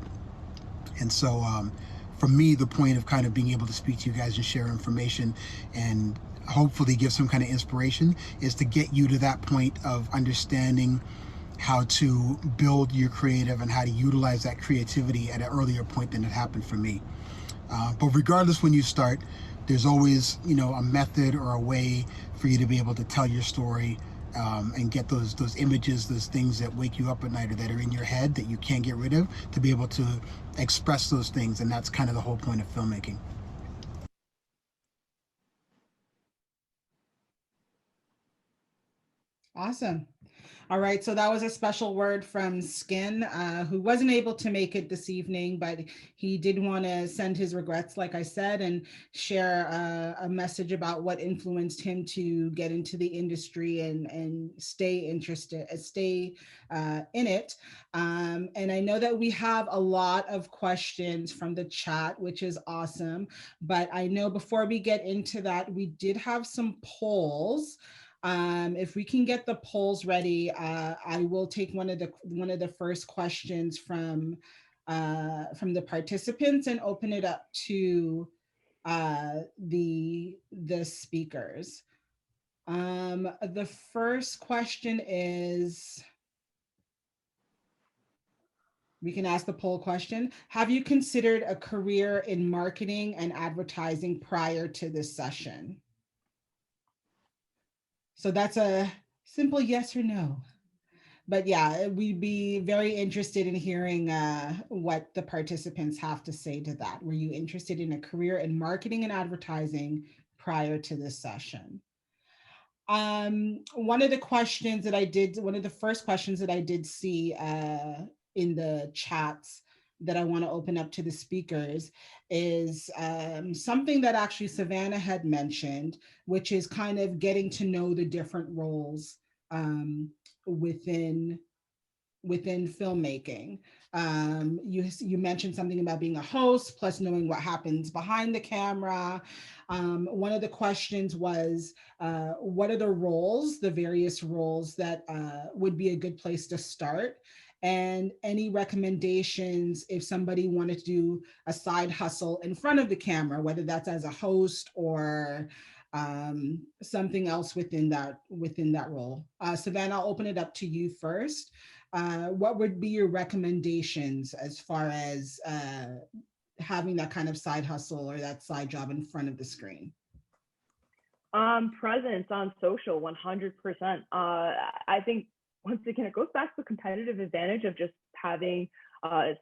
And so for me, the point of kind of being able to speak to you guys and share information and hopefully give some kind of inspiration is to get you to that point of understanding how to build your creative and how to utilize that creativity at an earlier point than it happened for me. But regardless, when you start, there's always, a method or a way for you to be able to tell your story and get those images, those things that wake you up at night or that are in your head that you can't get rid of, to be able to express those things. And that's kind of the whole point of filmmaking. Awesome. All right, so that was a special word from Skin, who wasn't able to make it this evening, but he did want to send his regrets, like I said, and share a message about what influenced him to get into the industry and stay interested, stay in it. And I know that we have a lot of questions from the chat, which is awesome. But I know before we get into that, we did have some polls. If we can get the polls ready, I will take one of the first questions from the participants and open it up to the speakers. The first question is, we can ask the poll question. Have you considered a career in marketing and advertising prior to this session? So that's a simple yes or no. But yeah, we'd be very interested in hearing what the participants have to say to that. Were you interested in a career in marketing and advertising prior to this session? One of the first questions that I did see in the chats that I want to open up to the speakers is something that actually Savannah had mentioned, which is kind of getting to know the different roles within within filmmaking. You mentioned something about being a host, plus knowing what happens behind the camera. One of the questions was, what are the roles, the various roles that would be a good place to start? And any recommendations if somebody wanted to do a side hustle in front of the camera, whether that's as a host or something else within that role. Savannah, I'll open it up to you first. What would be your recommendations as far as having that kind of side hustle or that side job in front of the screen? Presence on social, 100%. I think, once again, it goes back to the competitive advantage of just having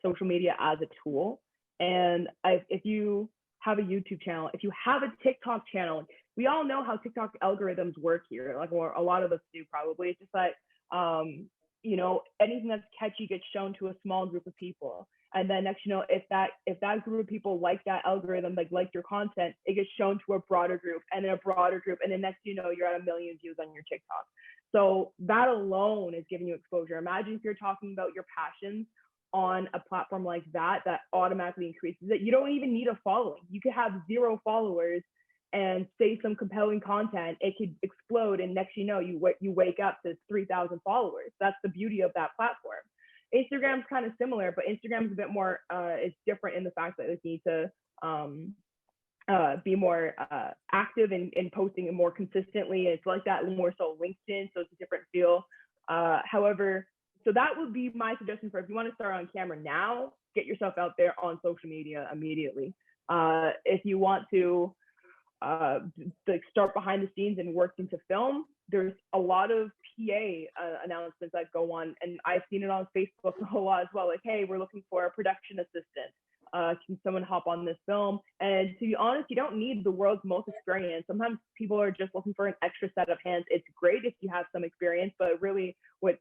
social media as a tool. And if you have a YouTube channel, if you have a TikTok channel, we all know how TikTok algorithms work here. Like, or a lot of us do probably. It's just like, you know, anything that's catchy gets shown to a small group of people. And then next, you know, if that group of people like that algorithm, like your content, it gets shown to a broader group and then a broader group. And then next, you know, you're at 1 million views on your TikTok. So that alone is giving you exposure. Imagine if you're talking about your passions on a platform like that, that automatically increases it. You don't even need a following. You could have 0 followers and say some compelling content, it could explode. And next, you know, you wake up to 3,000 followers. That's the beauty of that platform. Instagram's kind of similar, but Instagram's a bit more, it's different in the fact that you need to be more active in posting it more consistently. It's like that more so LinkedIn, so it's a different feel. However, so that would be my suggestion for if you want to start on camera now, get yourself out there on social media immediately. If you want to start behind the scenes and work into film, there's a lot of PA announcements that go on, and I've seen it on Facebook a lot as well. Like, hey, we're looking for a production assistant. Can someone hop on this film? And to be honest, you don't need the world's most experience. Sometimes people are just looking for an extra set of hands. It's great if you have some experience, but really what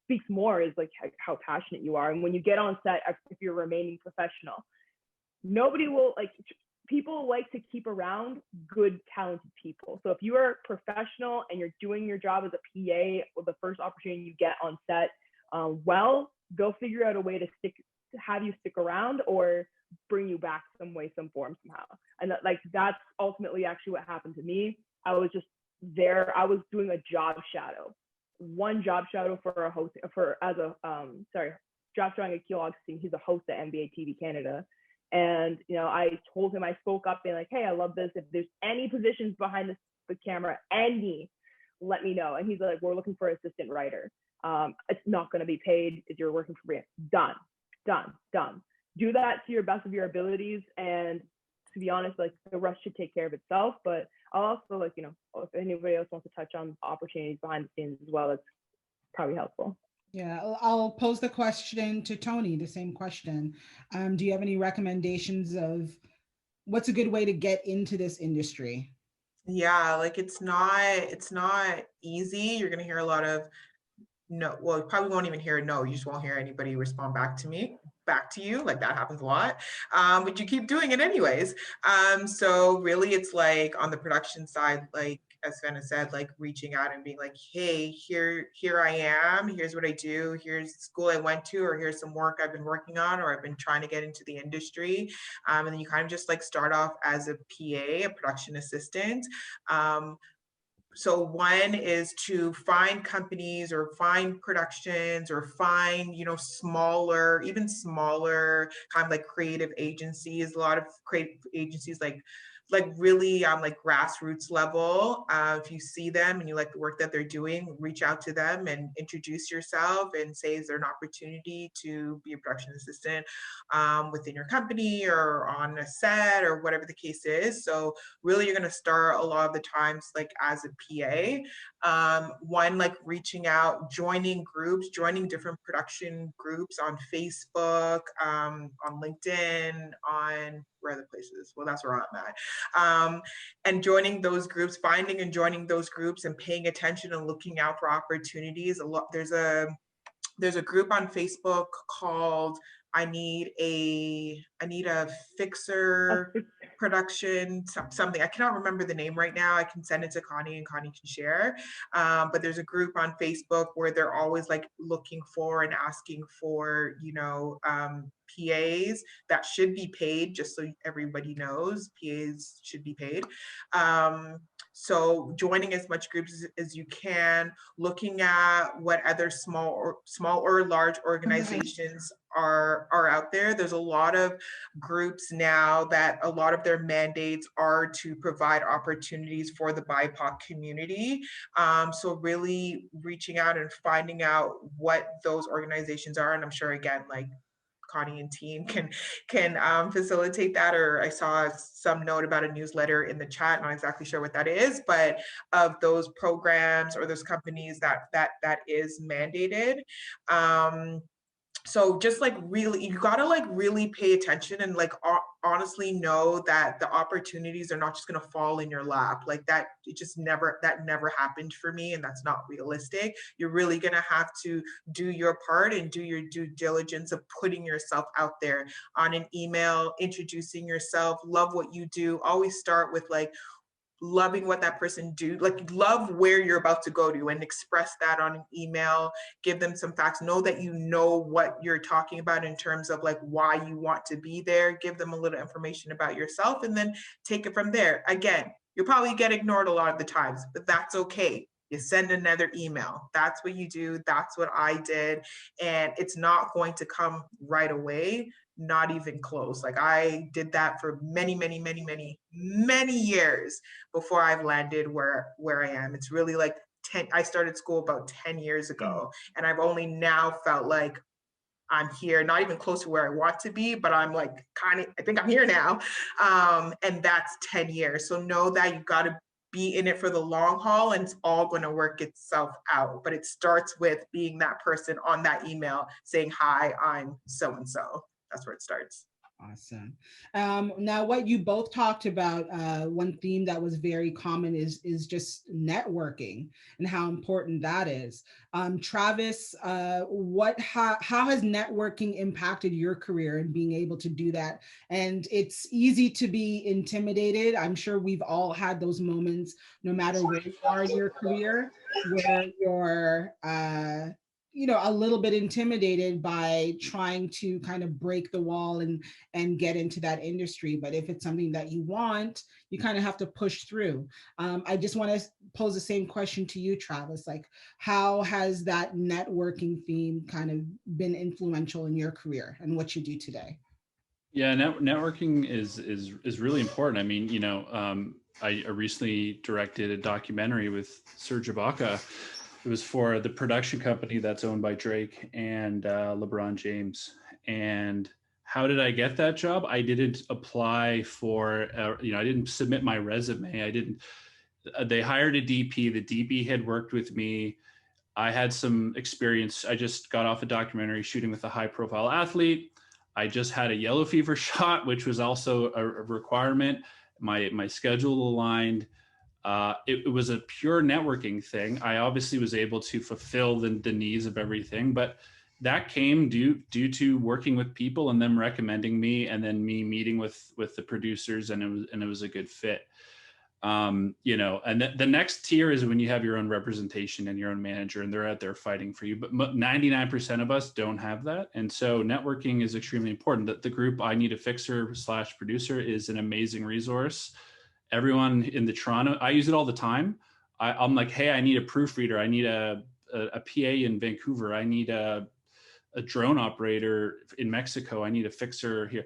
speaks more is like how passionate you are. And when you get on set, if you're remaining professional, nobody will people like to keep around good, talented people. So if you are professional and you're doing your job as a PA with the first opportunity you get on set, they'll figure out a way to have you stick around or bring you back some way, some form, somehow. And that's ultimately actually what happened to me. I was just there. I was doing a job shadow, one job shadow for a host job shadowing Akil Augustine. He's a host at NBA TV Canada. And, you know, I told him, I spoke up being like, hey, I love this. If there's any positions behind the camera, let me know. And he's like, we're looking for an assistant writer. It's not going to be paid if you're working for me. Done. Do that to your best of your abilities. And to be honest, like, the rest should take care of itself. But I'll also, if anybody else wants to touch on opportunities behind the scenes as well, it's probably helpful. Yeah, I'll pose the question to Tony, the same question. Do you have any recommendations of what's a good way to get into this industry? Yeah, it's not easy. You're going to hear a lot of no. Well, you probably won't even hear a no. You just won't hear anybody respond back to you. Like, that happens a lot. But you keep doing it anyways. So really it's like on the production side, like, as Savannah said, like reaching out and being like, hey, here I am, here's what I do, here's the school I went to, or here's some work I've been working on, or I've been trying to get into the industry. And then you kind of just start off as a PA, a production assistant. So one is to find companies or find productions or find, even smaller kind of like creative agencies. A lot of creative agencies really grassroots level. If you see them and you like the work that they're doing, reach out to them and introduce yourself and say, is there an opportunity to be a production assistant within your company or on a set or whatever the case is. So really you're going to start a lot of the times as a PA. One, reaching out, joining groups, joining different production groups on Facebook, on LinkedIn, on other places. Well, that's where I'm at. And joining those groups, finding and joining those groups and paying attention and looking out for opportunities. There's a group on Facebook called I need a fixer production, something. I cannot remember the name right now. I can send it to Connie and Connie can share. But there's a group on Facebook where they're always like looking for and asking for, PAs that should be paid, just so everybody knows, PAs should be paid. So joining as much groups as you can, looking at what other small or large organizations are out there. There's a lot of groups now that a lot of their mandates are to provide opportunities for the BIPOC community. So really reaching out and finding out what those organizations are. And I'm sure, again, like Connie and team can facilitate that. Or I saw some note about a newsletter in the chat, not exactly sure what that is, but of those programs or those companies that is mandated. So just like really, you gotta like really pay attention and like honestly know that the opportunities are not just gonna fall in your lap. Like that never happened for me, and that's not realistic. You're really gonna have to do your part and do your due diligence of putting yourself out there on an email, introducing yourself, love what you do. Always start with like loving what that person do, like love where you're about to go to and express that on an email, give them some facts, know that you know what you're talking about in terms of like why you want to be there, give them a little information about yourself, and then take it from there. Again, you'll probably get ignored a lot of the times, but that's okay. You send another email. That's what you do. That's what I did. And it's not going to come right away, not even close. Like I did that for many years before I've landed where I am. It's really like I started school about 10 years ago, and I've only now felt like I'm here, not even close to where I want to be, but I'm like I think I'm here now. And that's 10 years. So know that you've got to be in it for the long haul, and it's all going to work itself out. But it starts with being that person on that email saying, hi, I'm so-and-so. That's where it starts. Awesome. Now, what you both talked about, one theme that was very common is just networking and how important that is. Travis, how has networking impacted your career and being able to do that? And it's easy to be intimidated. I'm sure we've all had those moments, no matter where you are in your career, where you're a little bit intimidated by trying to kind of break the wall and get into that industry. But if it's something that you want, you kind of have to push through. I just want to pose the same question to you, Travis. Like, how has that networking theme kind of been influential in your career and what you do today? Yeah, networking is really important. I mean, I recently directed a documentary with Serge Ibaka. It was for the production company that's owned by Drake and LeBron James. And how did I get that job? I didn't apply for, I didn't submit my resume. They hired a DP. The DP had worked with me. I had some experience. I just got off a documentary shooting with a high profile athlete. I just had a yellow fever shot, which was also a requirement. My schedule aligned. It was a pure networking thing. I obviously was able to fulfill the needs of everything, but that came due to working with people and them recommending me, and then me meeting with the producers, and it was a good fit. And the next tier is when you have your own representation and your own manager, and they're out there fighting for you. But 99% of us don't have that, and so networking is extremely important. The group I Need a Fixer / producer is an amazing resource. Everyone in the Toronto, I use it all the time. I'm like, hey, I need a proofreader. I need a PA in Vancouver. I need a drone operator in Mexico. I need a fixer here.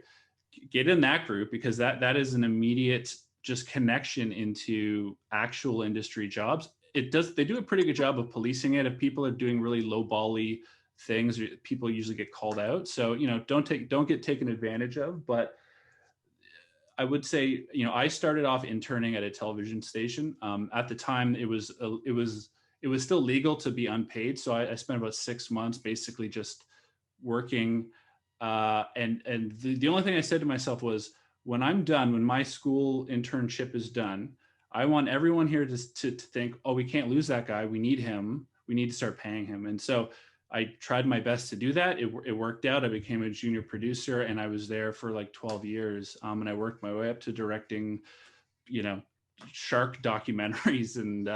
Get in that group, because that is an immediate just connection into actual industry jobs. They do a pretty good job of policing it. If people are doing really low-bally things, people usually get called out. So, don't get taken advantage of. But I would say, I started off interning at a television station. At the time, it was still legal to be unpaid. So I spent about 6 months basically just working. And the only thing I said to myself was, when I'm done, when my school internship is done, I want everyone here to think, oh, we can't lose that guy. We need him. We need to start paying him. And so I tried my best to do that. It worked out. I became a junior producer, and I was there for like 12 years. And I worked my way up to directing, you know, shark documentaries and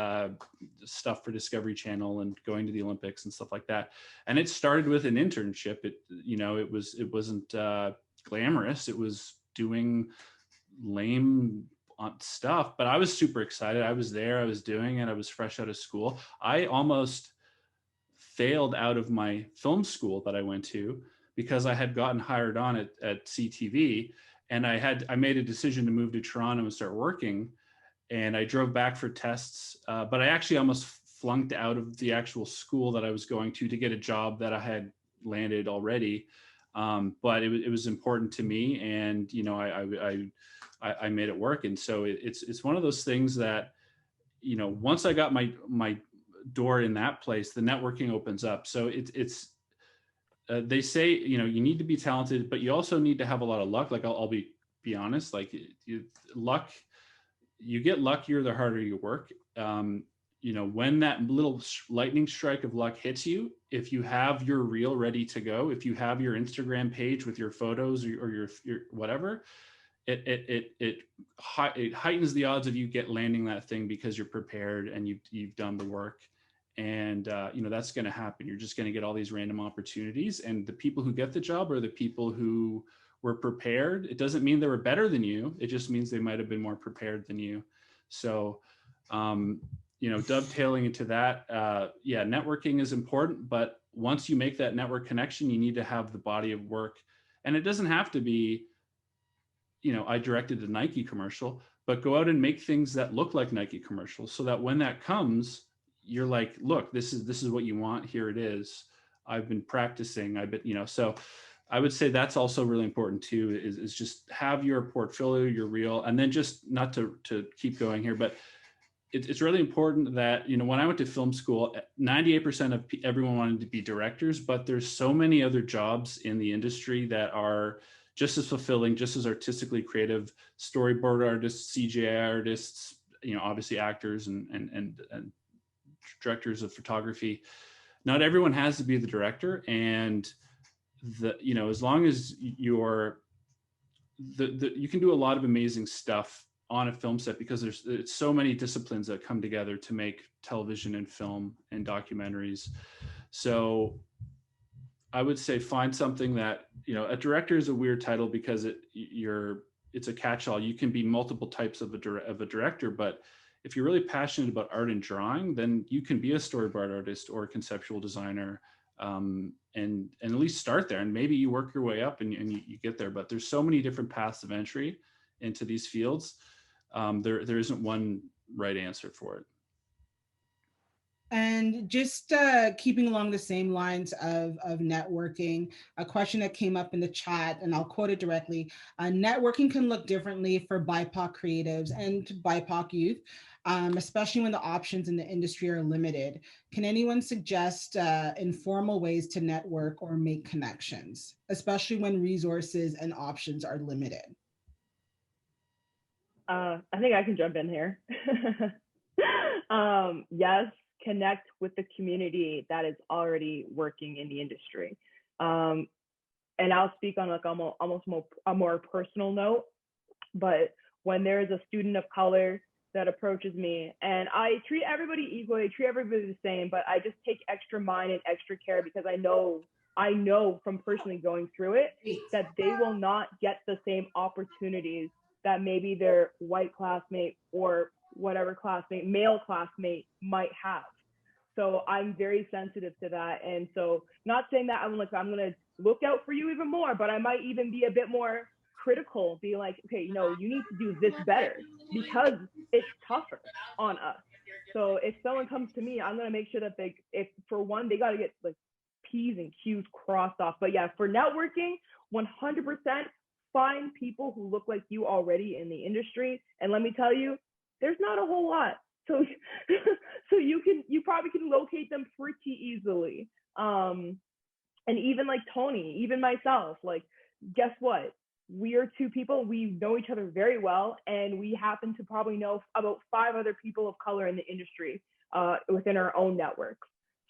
stuff for Discovery Channel and going to the Olympics and stuff like that. And it started with an internship. It wasn't glamorous. It was doing lame stuff, but I was super excited. I was there, I was doing it. I was fresh out of school. I almost failed out of my film school that I went to because I had gotten hired on at CTV, and I made a decision to move to Toronto and start working. And I drove back for tests, but I actually almost flunked out of the actual school that I was going to get a job that I had landed already. But it was important to me, and you know, I made it work. And so it's one of those things that, you know, once I got my door in that place, the networking opens up. So they say, you know, you need to be talented, but you also need to have a lot of luck. Like I'll be honest, like luck. You get luckier the harder you work. You know, when that little lightning strike of luck hits you, if you have your reel ready to go, if you have your Instagram page with your photos or your whatever, it heightens the odds of you landing that thing because you're prepared and you've done the work. And you know, that's going to happen. You're just going to get all these random opportunities, and the people who get the job are the people who were prepared. It doesn't mean they were better than you. It just means they might have been more prepared than you. So, you know, dovetailing into that, yeah, networking is important, but once you make that network connection, you need to have the body of work. And it doesn't have to be, you know, I directed a Nike commercial, but go out and make things that look like Nike commercials so that when that comes, you're like, look, this is what you want. Here it is. I've been practicing. You know, so I would say that's also really important too, is just have your portfolio, your reel, and then just not to keep going here, but it's really important that, you know, when I went to film school, 98% of everyone wanted to be directors, but there's so many other jobs in the industry that are just as fulfilling, just as artistically creative: storyboard artists, CGI artists, you know, obviously actors and directors of photography. Not everyone has to be the director, and you know, as long as you can do a lot of amazing stuff on a film set, because there's so many disciplines that come together to make television and film and documentaries. So I would say find something that, you know, a director is a weird title because it's a catch-all. You can be multiple types of a director, but if you're really passionate about art and drawing, then you can be a storyboard artist or a conceptual designer, and at least start there, and maybe you work your way up and you get there. But there's so many different paths of entry into these fields. There isn't one right answer for it. And just keeping along the same lines of networking, a question that came up in the chat, and I'll quote it directly: networking can look differently for BIPOC creatives and BIPOC youth, especially when the options in the industry are limited. Can anyone suggest informal ways to network or make connections, especially when resources and options are limited? I think I can jump in here. Yes, connect with the community that is already working in the industry. And I'll speak on like almost a more personal note, but when there is a student of color that approaches me, and I treat everybody equally, treat everybody the same, but I just take extra mind and extra care because I know from personally going through it that they will not get the same opportunities that maybe their white classmate or whatever classmate, male classmate might have. So I'm very sensitive to that. And so not saying that I'm gonna look out for you even more, but I might even be a bit more critical, be like, okay, you know, you need to do this better because it's tougher on us. So if someone comes to me, I'm gonna make sure that if for one, they gotta get like P's and Q's crossed off. But yeah, for networking, 100%, find people who look like you already in the industry. And let me tell you, there's not a whole lot. So you probably can locate them pretty easily. And even like Tony, even myself, like, guess what? We are two people, we know each other very well, and we happen to probably know about 5 other people of color in the industry within our own network.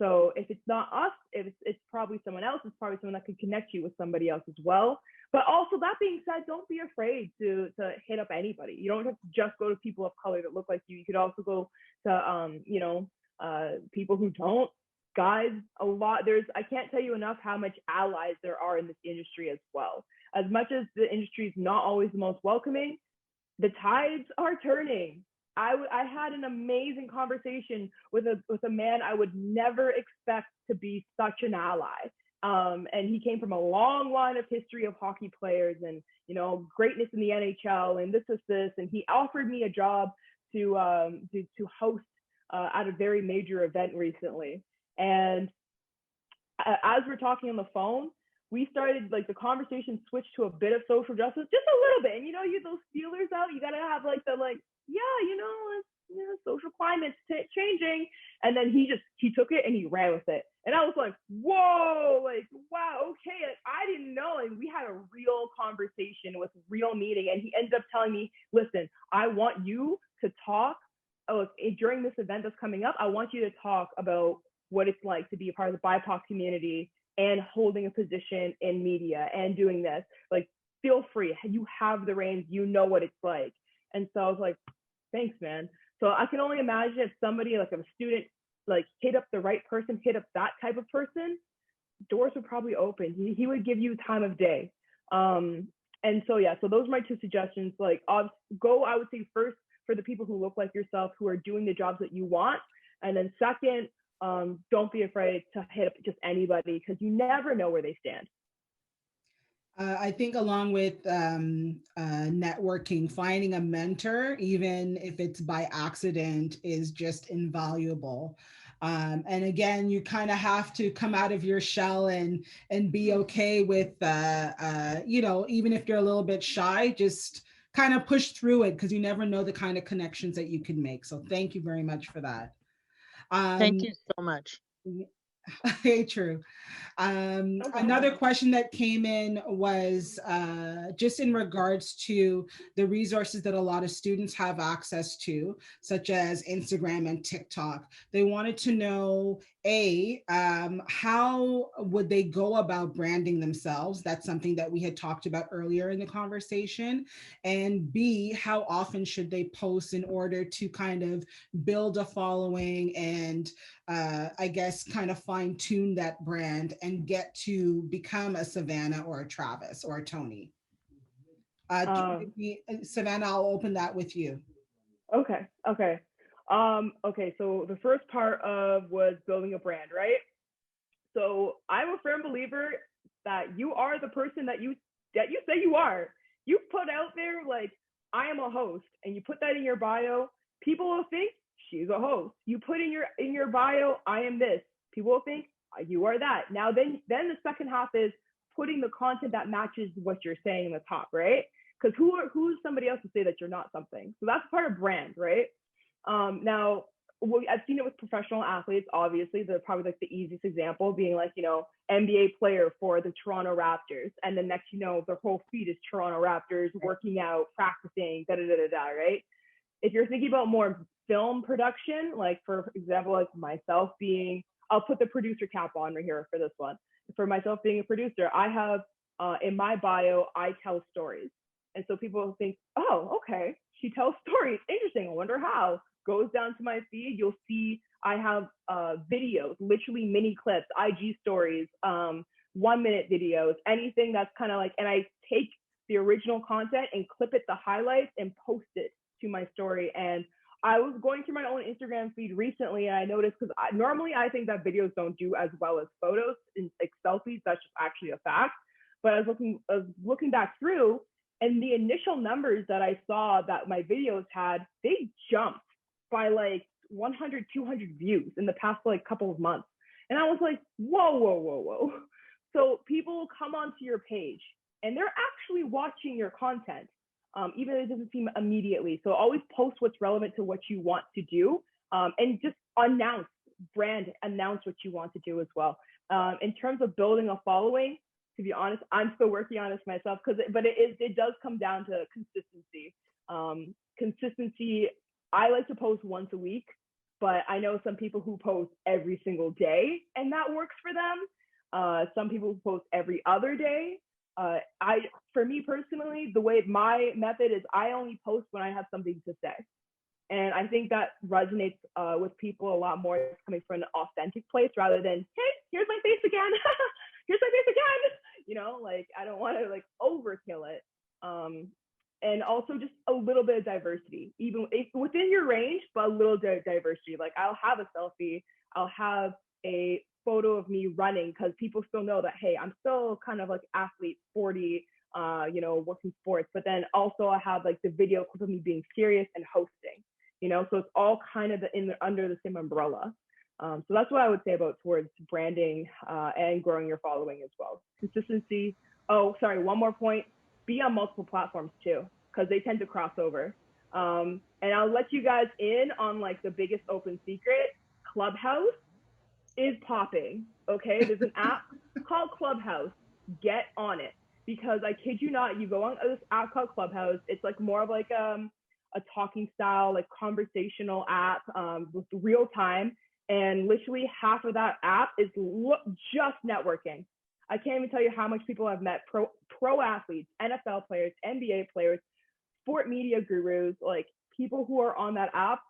So if it's not us, if it's probably someone else, it's probably someone that could connect you with somebody else as well. But also, that being said, don't be afraid to hit up anybody. You don't have to just go to people of color that look like you. You could also go to people who don't. Guys, I can't tell you enough how much allies there are in this industry as well. As much as the industry is not always the most welcoming, the tides are turning. I had an amazing conversation with a man I would never expect to be such an ally. And he came from a long line of history of hockey players and, greatness in the NHL and this, and he offered me a job to host at a very major event recently. And as we're talking on the phone, we started, the conversation switched to a bit of social justice, just a little bit. And you those feelers out, you got to have social climate's changing. And then he took it and he ran with it. And I was like, whoa, wow, okay. I didn't know. And we had a real conversation with real meeting. And he ended up telling me, listen, I want you to talk during this event that's coming up. I want you to talk about what it's like to be a part of the BIPOC community and holding a position in media and doing this. Feel free. You have the reins. You know what it's like. And so I was like, thanks, man. So I can only imagine if somebody, a student, hit up the right person, hit up that type of person, doors would probably open. He would give you time of day. And so, yeah, so those are my two suggestions. Go, I would say, first for the people who look like yourself, who are doing the jobs that you want. And then second, don't be afraid to hit up just anybody, because you never know where they stand. I think along with networking, finding a mentor, even if it's by accident, is just invaluable. And again, you kind of have to come out of your shell and be okay with, even if you're a little bit shy, just kind of push through it, because you never know the kind of connections that you can make. So thank you very much for that. Thank you so much. Hey, true. Another question that came in was just in regards to the resources that a lot of students have access to, such as Instagram and TikTok. They wanted to know, how would they go about branding themselves? That's something that we had talked about earlier in the conversation. And B, how often should they post in order to kind of build a following and I guess kind of fine tune that brand and get to become a Savannah or a Travis or a Tony? Savannah, I'll open that with you. Okay. So the first part was building a brand, right? So I'm a firm believer that you are the person that you say you are. You put out there I am a host, and you put that in your bio. People will think she's a host. You put in your bio, I am this. People will think you are that. Now then the second half is putting the content that matches what you're saying in the top, right? Because who's somebody else to say that you're not something? So that's part of brand, right? Now I've seen it with professional athletes. Obviously, they're probably the easiest example being NBA player for the Toronto Raptors, and then next their whole feed is Toronto Raptors working out, practicing, right? If you're thinking about more film production, for example, myself being, I'll put the producer cap on right here for this one. For myself being a producer, I have in my bio, I tell stories. And so people think, oh, okay, she tells stories. Interesting. I wonder how. Goes down to my feed, you'll see I have videos, literally mini clips, IG stories, 1-minute videos, anything that's kind of and I take the original content and clip it, the highlights, and post it to my story. And I was going through my own Instagram feed recently, and I noticed, because normally I think that videos don't do as well as photos in selfies. That's just actually a fact. But I was looking back through, and the initial numbers that I saw that my videos had, they jumped by 100, 200 views in the past couple of months. And I was like, whoa. So people come onto your page and they're actually watching your content, even if it doesn't seem immediately. So always post what's relevant to what you want to do, and just announce what you want to do as well. In terms of building a following, to be honest, I'm still working on this myself, but it does come down to consistency. Consistency. I like to post once a week. but I know some people who post every single day and that works for them. Some people who post every other day. For me personally, the way my method is I only post when I have something to say. And I think that resonates with people a lot more. It's coming from an authentic place rather than, hey, here's my face again. Here's my face again. You know, like I don't want to like overkill it. And also just a little bit of diversity, even if within your range, but a little diversity. Like I'll have a selfie, I'll have a photo of me running because people still know that, hey, I'm still kind of like athlete, 40, you know, working sports. But then also I have like the video clip of me being serious and hosting, you know, so it's all kind of under the same umbrella. So that's what I would say about towards branding and growing your following as well. Consistency. Oh, sorry, one more point. Be on multiple platforms too, because they tend to cross over. And I'll let you guys in on like the biggest open secret. Clubhouse is popping, okay? There's an app called Clubhouse. Get on it, because I kid you not, you go on this app called Clubhouse. It's like more of like a talking style, like conversational app with real time. And literally half of that app is just networking. I can't even tell you how much people I've met, pro athletes, NFL players, NBA players, sport media gurus, like people who are on that app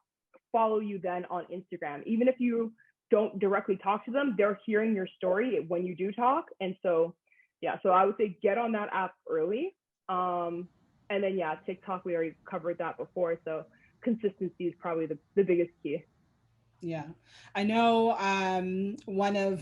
follow you then on Instagram. Even if you don't directly talk to them, they're hearing your story when you do talk. And so, yeah, so I would say get on that app early. And then, yeah, TikTok, we already covered that before. So consistency is probably the biggest key. Yeah, I know one of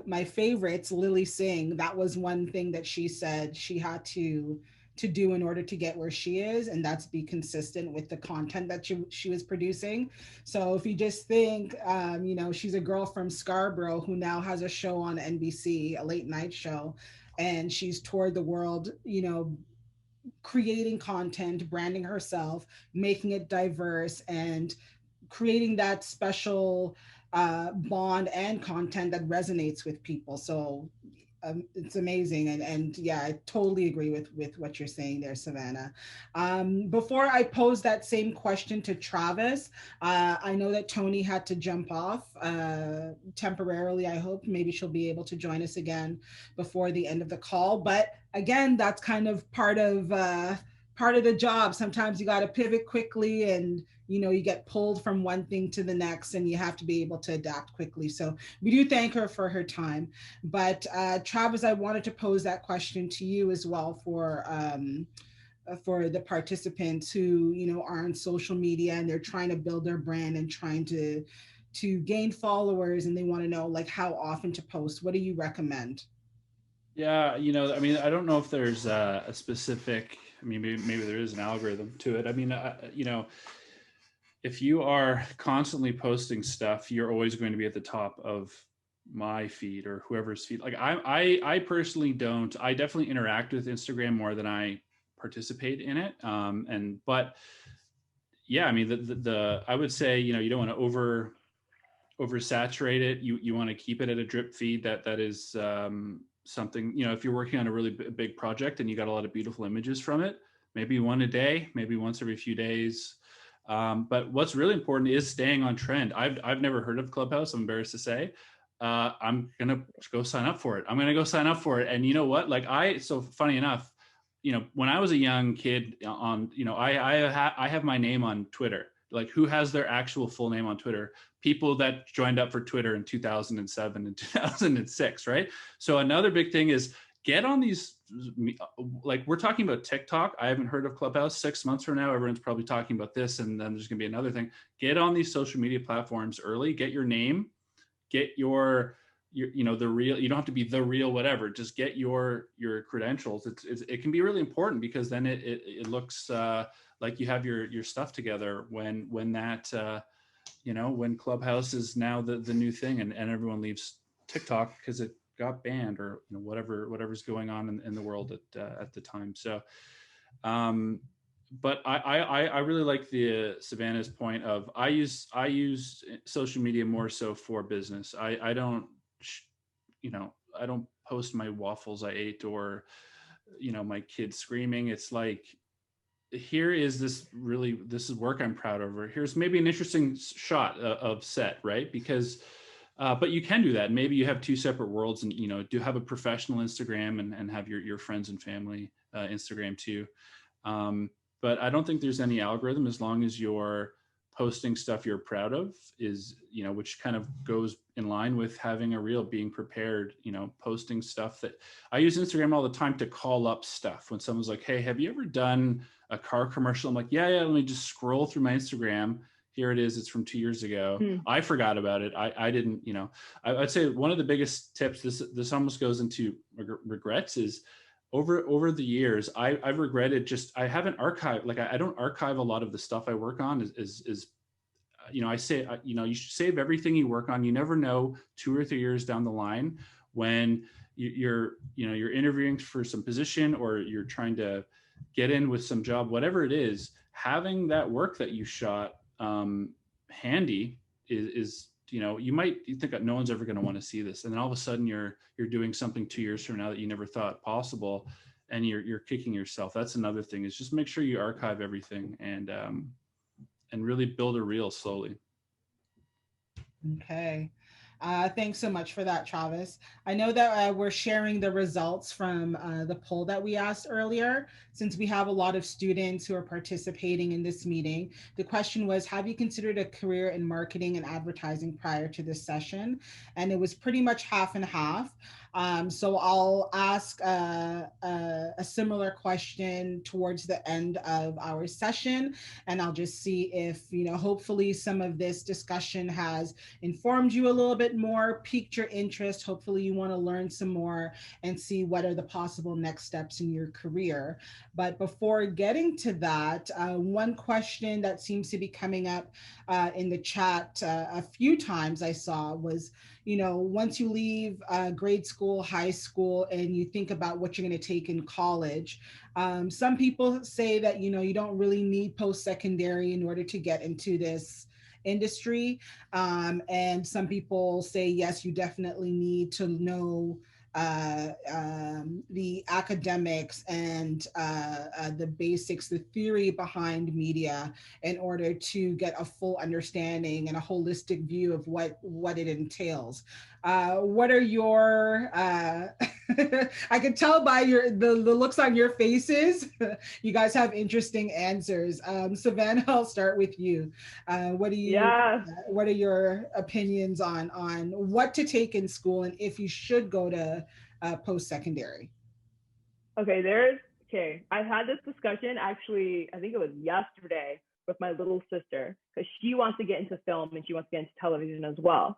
my favorites, Lily Singh, that was one thing that she said she had to do in order to get where she is, and that's be consistent with the content that she was producing. So if you just think, you know, she's a girl from Scarborough who now has a show on NBC, a late night show, and she's toured the world, you know, creating content, branding herself, making it diverse, and creating that special bond and content that resonates with people. So it's amazing. And yeah, I totally agree with what you're saying there, Savannah. Before I pose that same question to Travis, I know that Tony had to jump off temporarily. I hope maybe she'll be able to join us again before the end of the call. But again, that's kind of part of the job. Sometimes you got to pivot quickly, and you know, you get pulled from one thing to the next, and you have to be able to adapt quickly. So we do thank her for her time. But Travis, I wanted to pose that question to you as well for the participants who, you know, are on social media and they're trying to build their brand and trying to gain followers, and they want to know like how often to post. What do you recommend? Yeah, you know, I mean, I don't know if there's a specific, I mean, maybe there is an algorithm to it. I mean, you know, if you are constantly posting stuff, you're always going to be at the top of my feed or whoever's feed. Like I personally don't, I definitely interact with Instagram more than I participate in it. But yeah, I mean, the I would say, you know, you don't want to oversaturate it. You want to keep it at a drip feed that is something, you know, if you're working on a really big project and you got a lot of beautiful images from it, maybe one a day, maybe once every few days. But what's really important is staying on trend. I've never heard of Clubhouse, I'm embarrassed to say. I'm gonna go sign up for it. And you know what? Like so funny enough, you know, when I was a young kid on, you know, I have my name on Twitter. Like who has their actual full name on Twitter? People that joined up for Twitter in 2007 and 2006, right? So another big thing is get on these, like we're talking about TikTok. I haven't heard of Clubhouse. 6 months from now, everyone's probably talking about this, and then there's gonna be another thing. Get on these social media platforms early, get your name, get your you know, the real, you don't have to be the real whatever, just get your credentials. It can be really important because then it looks like you have your stuff together when that, you know, when Clubhouse is now the new thing and everyone leaves TikTok because it got banned or, you know, whatever's going on in the world at the time. So, but I really like the Savannah's point of I use social media more so for business. I don't, you know, I don't post my waffles I ate or, you know, my kids screaming. It's like, here is this is work I'm proud of, or here's maybe an interesting shot of set, right? Because, but you can do that. Maybe you have two separate worlds, and, you know, do have a professional Instagram and have your friends and family Instagram too. But I don't think there's any algorithm, as long as you're posting stuff you're proud of, is, you know, which kind of goes in line with having a reel, being prepared, you know, posting stuff that I use Instagram all the time to call up stuff. When someone's like, hey, have you ever done a car commercial? I'm like, yeah, let me just scroll through my Instagram. Here it is. It's from 2 years ago. I forgot about it. I didn't, you know, I'd say one of the biggest tips, this almost goes into regrets, is over the years, I've regretted I haven't archived, like I don't archive a lot of the stuff I work on is you know, I say, you know, you should save everything you work on. You never know 2 or 3 years down the line when you're interviewing for some position, or you're trying to get in with some job, whatever it is, having that work that you shot handy is, you know, you think that no one's ever going to want to see this, and then all of a sudden you're doing something 2 years from now that you never thought possible, and you're kicking yourself. That's another thing, is just make sure you archive everything and really build a reel slowly. Okay. Thanks so much for that, Travis. I know that we're sharing the results from the poll that we asked earlier, since we have a lot of students who are participating in this meeting. The question was, have you considered a career in marketing and advertising prior to this session? And it was pretty much half and half. So I'll ask a similar question towards the end of our session, and I'll just see if, you know, hopefully some of this discussion has informed you a little bit more, piqued your interest. Hopefully you want to learn some more and see what are the possible next steps in your career. But before getting to that, one question that seems to be coming up in the chat a few times I saw was, you know, once you leave grade school, high school, and you think about what you're going to take in college, some people say that, you know, you don't really need post-secondary in order to get into this industry. And some people say, yes, you definitely need to know the academics and the basics, the theory behind media, in order to get a full understanding and a holistic view of what it entails. What are your, I can tell by the looks on your faces, you guys have interesting answers. Savannah, I'll start with you. What are your opinions on what to take in school, and if you should go to post-secondary? Okay, I had this discussion actually, I think it was yesterday, with my little sister, because she wants to get into film and she wants to get into television as well.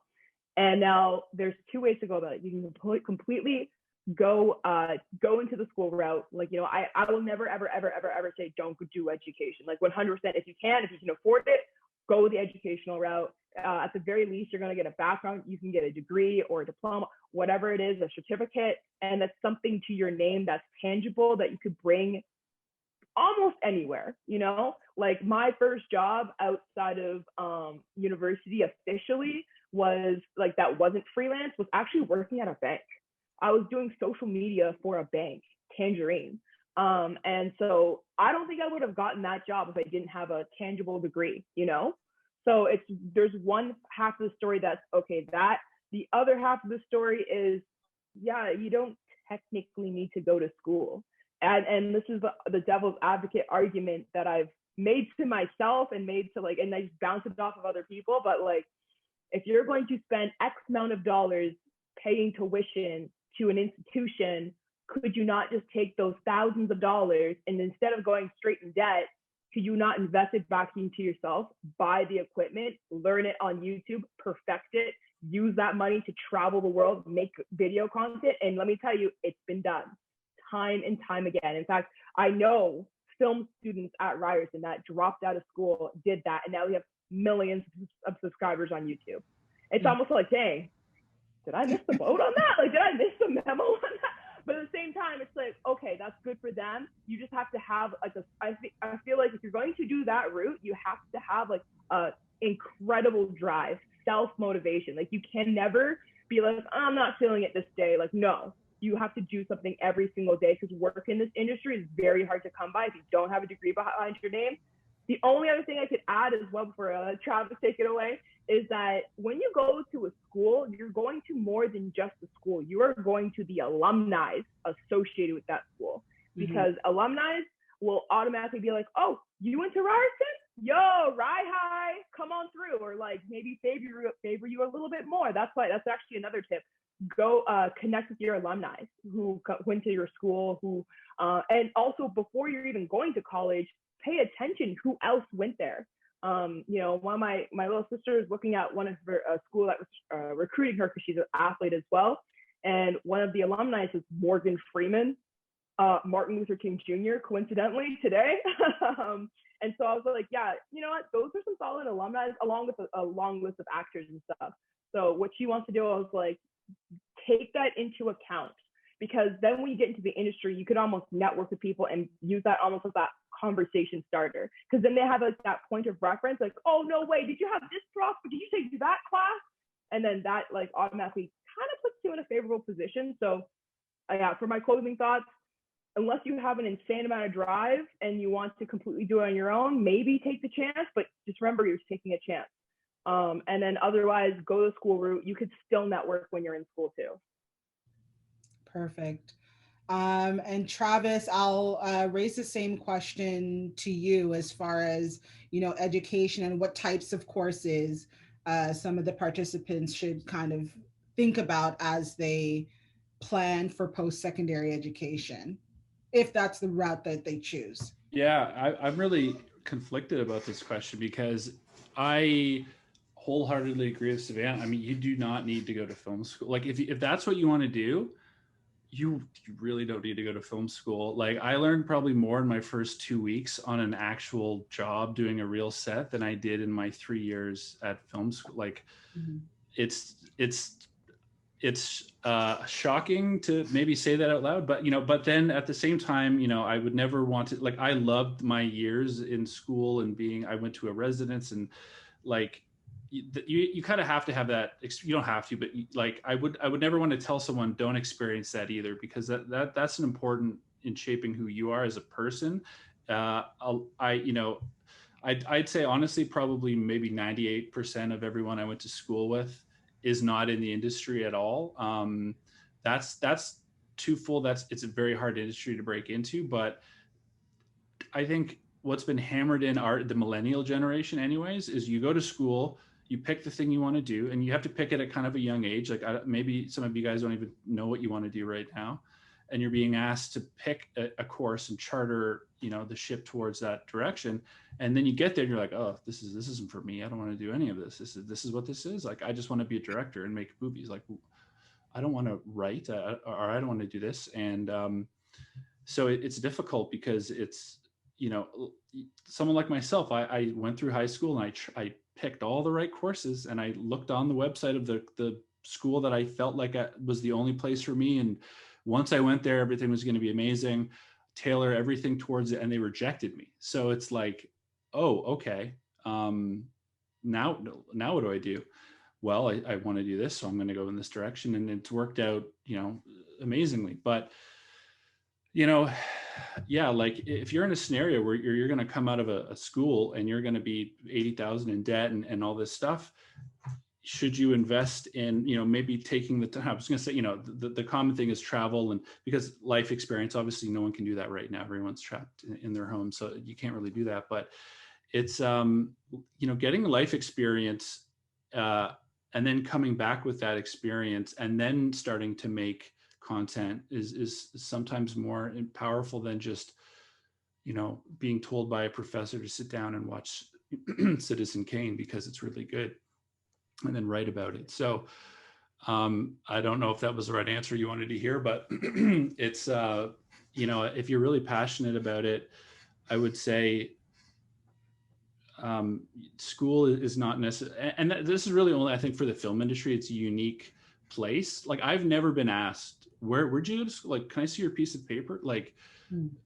And now there's 2 ways to go about it. You can completely go into the school route. Like, you know, I will never, ever, ever, ever, ever say don't do education. Like 100%, if you can afford it, go the educational route. At the very least, you're going to get a background. You can get a degree or a diploma, whatever it is, a certificate, and that's something to your name that's tangible that you could bring almost anywhere, you know? Like my first job outside of university officially was like, that wasn't freelance, was actually working at a bank. I was doing social media for a bank, Tangerine. And so I don't think I would have gotten that job if I didn't have a tangible degree, you know? So there's one half of the story that's okay, that the other half of the story is, yeah, you don't technically need to go to school. And this is the devil's advocate argument that I've made to myself and and I just bounce it off of other people. But like, if you're going to spend X amount of dollars paying tuition to an institution, could you not just take those thousands of dollars and instead of going straight in debt, could you not invest it back into yourself, buy the equipment, learn it on YouTube, perfect it, use that money to travel the world, make video content? And let me tell you, it's been done time and time again. In fact, I know film students at Ryerson that dropped out of school did that, and now we have millions of subscribers on YouTube. It's almost like, dang, did I miss the boat on that? Like, did I miss the memo on that? But at the same time, it's like, okay, that's good for them. You just have to have like I feel like if you're going to do that route, you have to have like a incredible drive, self-motivation. Like you can never be like, I'm not feeling it this day. Like, no, you have to do something every single day, because work in this industry is very hard to come by if you don't have a degree behind your name. The only other thing I could add as well, before Travis take it away, is that when you go to a school, you're going to more than just the school. You are going to the alumni associated with that school, because alumni will automatically be like, oh, you went to Ryerson? Yo, Rye High, come on through, or like maybe favor you a little bit more. That's actually another tip. Go connect with your alumni who went to your school, and also before you're even going to college, pay attention who else went there. One of my little sister is looking at one of her school that was recruiting her, because she's an athlete as well. And one of the alumni is Morgan Freeman, Martin Luther King Jr., coincidentally today. And so I was like, yeah, you know what? Those are some solid alumni, along with a long list of actors and stuff. So what she wants to do, I was like, take that into account, because then when you get into the industry, you could almost network with people and use that almost as that conversation starter, because then they have like that point of reference, like, oh, no way, did you have this prof? Did you take that class? And then that like automatically kind of puts you in a favorable position. So yeah, for my closing thoughts, unless you have an insane amount of drive and you want to completely do it on your own, maybe take the chance, but just remember you're taking a chance. And then otherwise, go the school route. You could still network when you're in school too. Perfect. And Travis, I'll raise the same question to you as far as, education and what types of courses some of the participants should kind of think about as they plan for post-secondary education, if that's the route that they choose. Yeah, I'm really conflicted about this question, because I wholeheartedly agree with Savannah. I mean, you do not need to go to film school. Like if that's what you want to do, you really don't need to go to film school. Like I learned probably more in my first 2 weeks on an actual job doing a real set than I did in my 3 years at film school. Like it's shocking to maybe say that out loud, but then at the same time, I would never want to, like, I loved my years in school and I went to a residence, and like, you kind of have to have that. You don't have to, but like, I would never want to tell someone don't experience that either, because that's an important in shaping who you are as a person. I'd say honestly, probably maybe 98% of everyone I went to school with is not in the industry at all. That's twofold. It's a very hard industry to break into, but I think what's been hammered in the millennial generation anyways, is you go to school, you pick the thing you want to do, and you have to pick it at kind of a young age. Like maybe some of you guys don't even know what you want to do right now, and you're being asked to pick a course and charter, the ship towards that direction. And then you get there and you're like, oh, this isn't for me. I don't want to do any of this. This is what this is. Like, I just want to be a director and make movies. Like, I don't want to write, or I don't want to do this. And so it's difficult, because it's, someone like myself, I went through high school and I picked all the right courses, and I looked on the website of the school that I felt like was the only place for me. And once I went there, everything was going to be amazing, tailor everything towards it, and they rejected me. So it's like, oh, okay. Now what do I do? Well, I want to do this, so I'm going to go in this direction. And it's worked out, amazingly. But, yeah, like if you're in a scenario where you're going to come out of a school and you're going to be 80,000 in debt and all this stuff, should you invest in, maybe taking the time? I was going to say, the common thing is travel, and because life experience, obviously no one can do that right now. Everyone's trapped in their home, so you can't really do that. But it's, getting life experience and then coming back with that experience and then starting to make content is sometimes more powerful than just, being told by a professor to sit down and watch Citizen Kane because it's really good, and then write about it. So I don't know if that was the right answer you wanted to hear, but it's, if you're really passionate about it, I would say school is not necessary. And this is really only, I think, for the film industry, it's a unique place. Like, I've never been asked, where'd you go to school? Like, can I see your piece of paper? Like,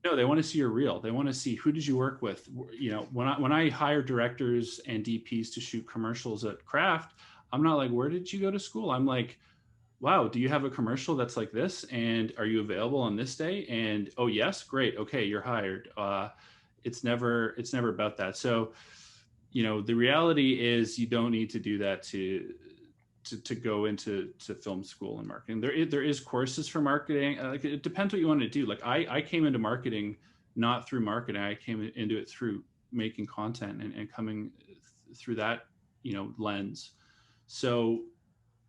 no, they want to see your reel. They want to see, who did you work with? When I hire directors and DPs to shoot commercials at Kraft, I'm not like, where did you go to school? I'm like, wow, do you have a commercial that's like this? And are you available on this day? And, oh yes, great. Okay, you're hired. It's never about that. So, you know, the reality is you don't need to do that to go into film school and marketing. There is courses for marketing. Like, it depends what you want to do. Like I came into marketing not through marketing. I came into it through making content and coming through that, you know, lens. So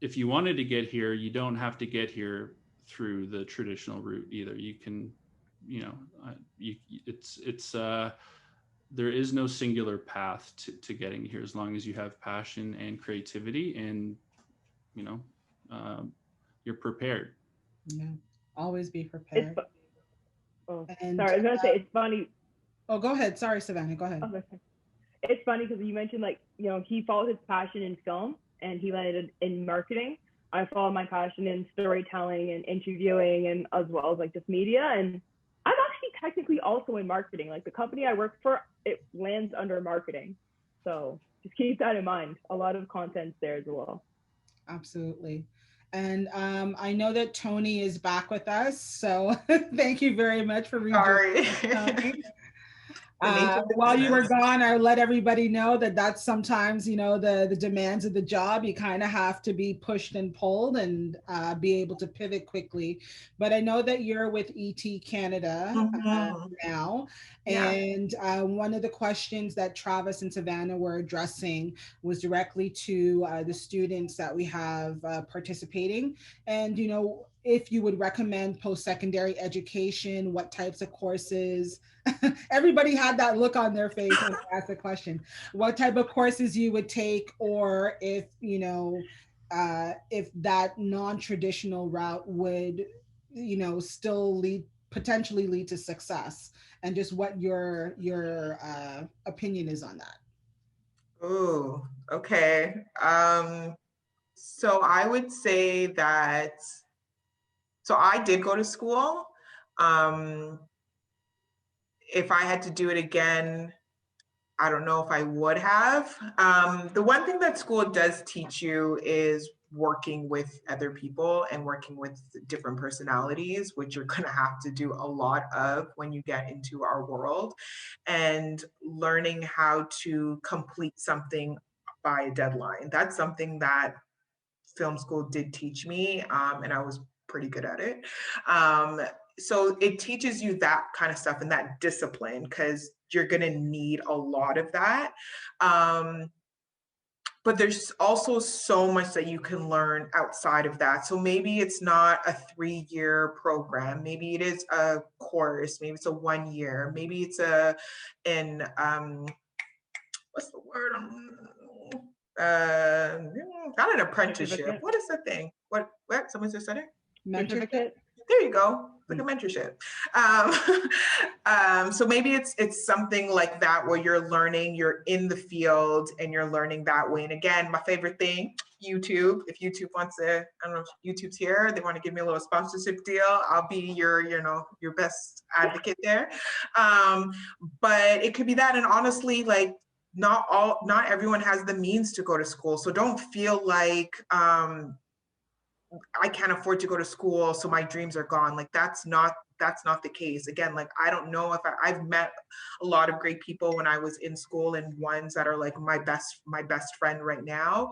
if you wanted to get here, you don't have to get here through the traditional route either. You can, you know, there is no singular path to getting here, as long as you have passion and creativity and, you know, you're prepared. Yeah, always be prepared. And, sorry, I was gonna say, it's funny. Oh, go ahead. Sorry, Savannah, go ahead. Okay. It's funny because you mentioned, like, you know, he followed his passion in film and he landed in marketing. I followed my passion in storytelling and interviewing, and as well as like just media. And I'm actually technically also in marketing. Like, the company I work for, it lands under marketing. So just keep that in mind. A lot of content's there as well. Absolutely. And I know that Tony is back with us. So thank you very much for rejoining us, Tony. While you were gone, I let everybody know that that's sometimes, you know, the demands of the job. You kind of have to be pushed and pulled and be able to pivot quickly. But I know that you're with ET Canada now. Yeah. And one of the questions that Travis and Savannah were addressing was directly to the students that we have participating. And, you know, if you would recommend post-secondary education, what types of courses. Everybody had that look on their face when I asked the question. What type of courses you would take, or if, you know, if that non-traditional route would, you know, still potentially lead to success, and just what your opinion is on that. Oh, okay. So I would say that, so I did go to school. If I had to do it again, I don't know if I would have. The one thing that school does teach you is working with other people and working with different personalities, which you're going to have to do a lot of when you get into our world, and learning how to complete something by a deadline. That's something that film school did teach me, and I was pretty good at it. So it teaches you that kind of stuff and that discipline, because you're going to need a lot of that. But there's also so much that you can learn outside of that. So maybe it's not a 3-year program. Maybe it is a course. Maybe it's a 1 year. Maybe it's what's the word? Not an apprenticeship. What is the thing? What? Someone just said it? Mentorship. There you go. Like a mentorship. So maybe it's something like that, where you're learning, you're in the field and you're learning that way. And again, my favorite thing, YouTube. If YouTube wants to, I don't know if YouTube's here, they want to give me a little sponsorship deal, I'll be your best advocate there. But it could be that. And honestly, like, not everyone has the means to go to school. So don't feel like, I can't afford to go to school, so my dreams are gone. Like, that's not the case. Again, like, I don't know if I've met a lot of great people when I was in school, and ones that are like my best friend right now.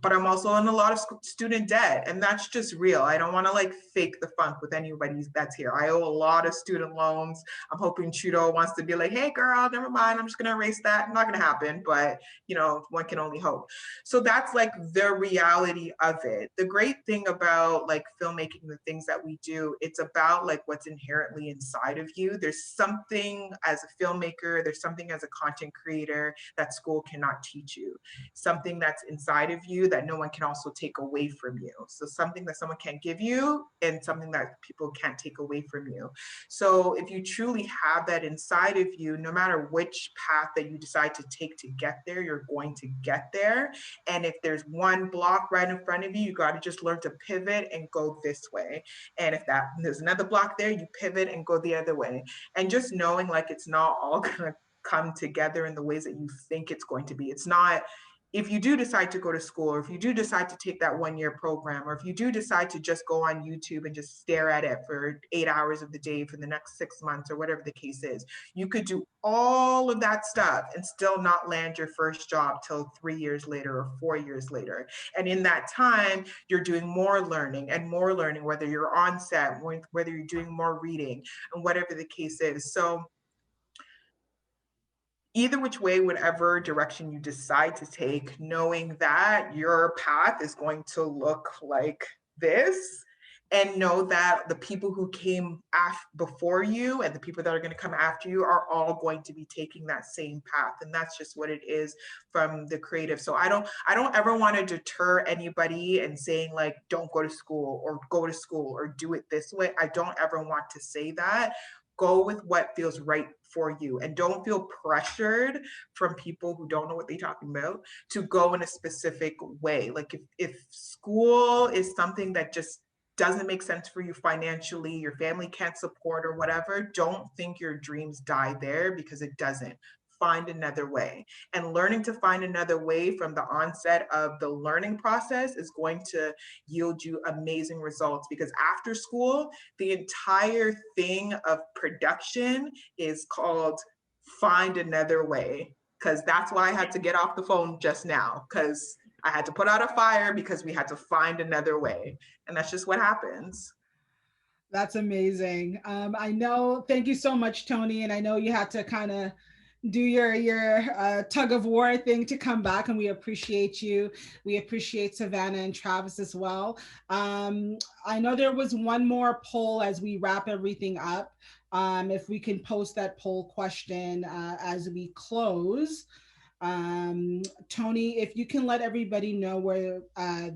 But I'm also in a lot of student debt, and that's just real. I don't want to like fake the funk with anybody that's here. I owe a lot of student loans. I'm hoping Trudeau wants to be like, hey girl, never mind, I'm just going to erase that. Not going to happen, but you know, one can only hope. So that's like the reality of it. The great thing about like filmmaking, the things that we do, it's about like what's inherently inside of you. There's something as a filmmaker, there's something as a content creator that school cannot teach you. Something that's inside of you that no one can also take away from you. So something that someone can't give you, and something that people can't take away from you. So if you truly have that inside of you, no matter which path that you decide to take to get there, you're going to get there. And if there's one block right in front of you, you got to just learn to pivot and go this way. And if there's another block there, you pivot and go the other way. And just knowing like it's not all gonna come together in the ways that you think it's going to be. It's not, if you do decide to go to school, or if you do decide to take that 1-year program, or if you do decide to just go on YouTube and just stare at it for 8 hours of the day for the next 6 months, or whatever the case is, you could do all of that stuff and still not land your first job till 3 years later or 4 years later. And in that time, you're doing more learning and more learning, whether you're on set, whether you're doing more reading, and whatever the case is. So either which way, whatever direction you decide to take, knowing that your path is going to look like this, and know that the people who came before you and the people that are going to come after you are all going to be taking that same path. And that's just what it is from the creative. So I don't ever want to deter anybody and saying like, don't go to school or do it this way. I don't ever want to say that. Go with what feels right for you, and don't feel pressured from people who don't know what they're talking about to go in a specific way. Like if school is something that just doesn't make sense for you financially, your family can't support or whatever, don't think your dreams die there, because it doesn't. Find another way. And learning to find another way from the onset of the learning process is going to yield you amazing results, because after school, the entire thing of production is called find another way. Because that's why I had to get off the phone just now, because I had to put out a fire because we had to find another way. And that's just what happens. That's amazing. I know, thank you so much, Tony. And I know you had to kind of do your tug of war thing to come back, and we appreciate you. We appreciate Savannah and Travis as well. I know there was one more poll as we wrap everything up. If we can post that poll question as we close. Tony, if you can let everybody know where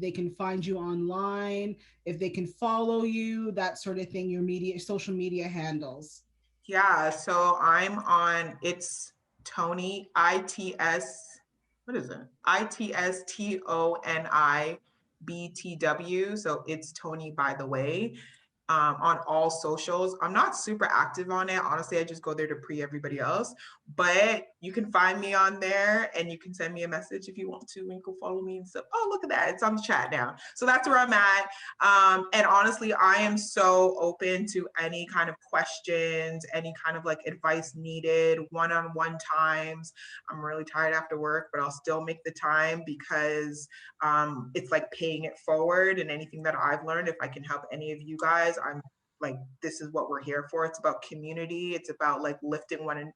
they can find you online, if they can follow you, that sort of thing, your social media handles. Yeah, so I'm on, it's Tony, what is it? ITSTONIBTW. So it's Tony, by the way. On all socials. I'm not super active on it. Honestly, I just go there to pre everybody else, but you can find me on there, and you can send me a message if you want to, and you can follow me and stuff. Oh, look at that. It's on the chat now. So that's where I'm at. And honestly, I am so open to any kind of questions, any kind of like advice needed, one-on-one times. I'm really tired after work, but I'll still make the time, because it's like paying it forward. And anything that I've learned, if I can help any of you guys, I'm like, this is what we're here for. It's about community. It's about like lifting one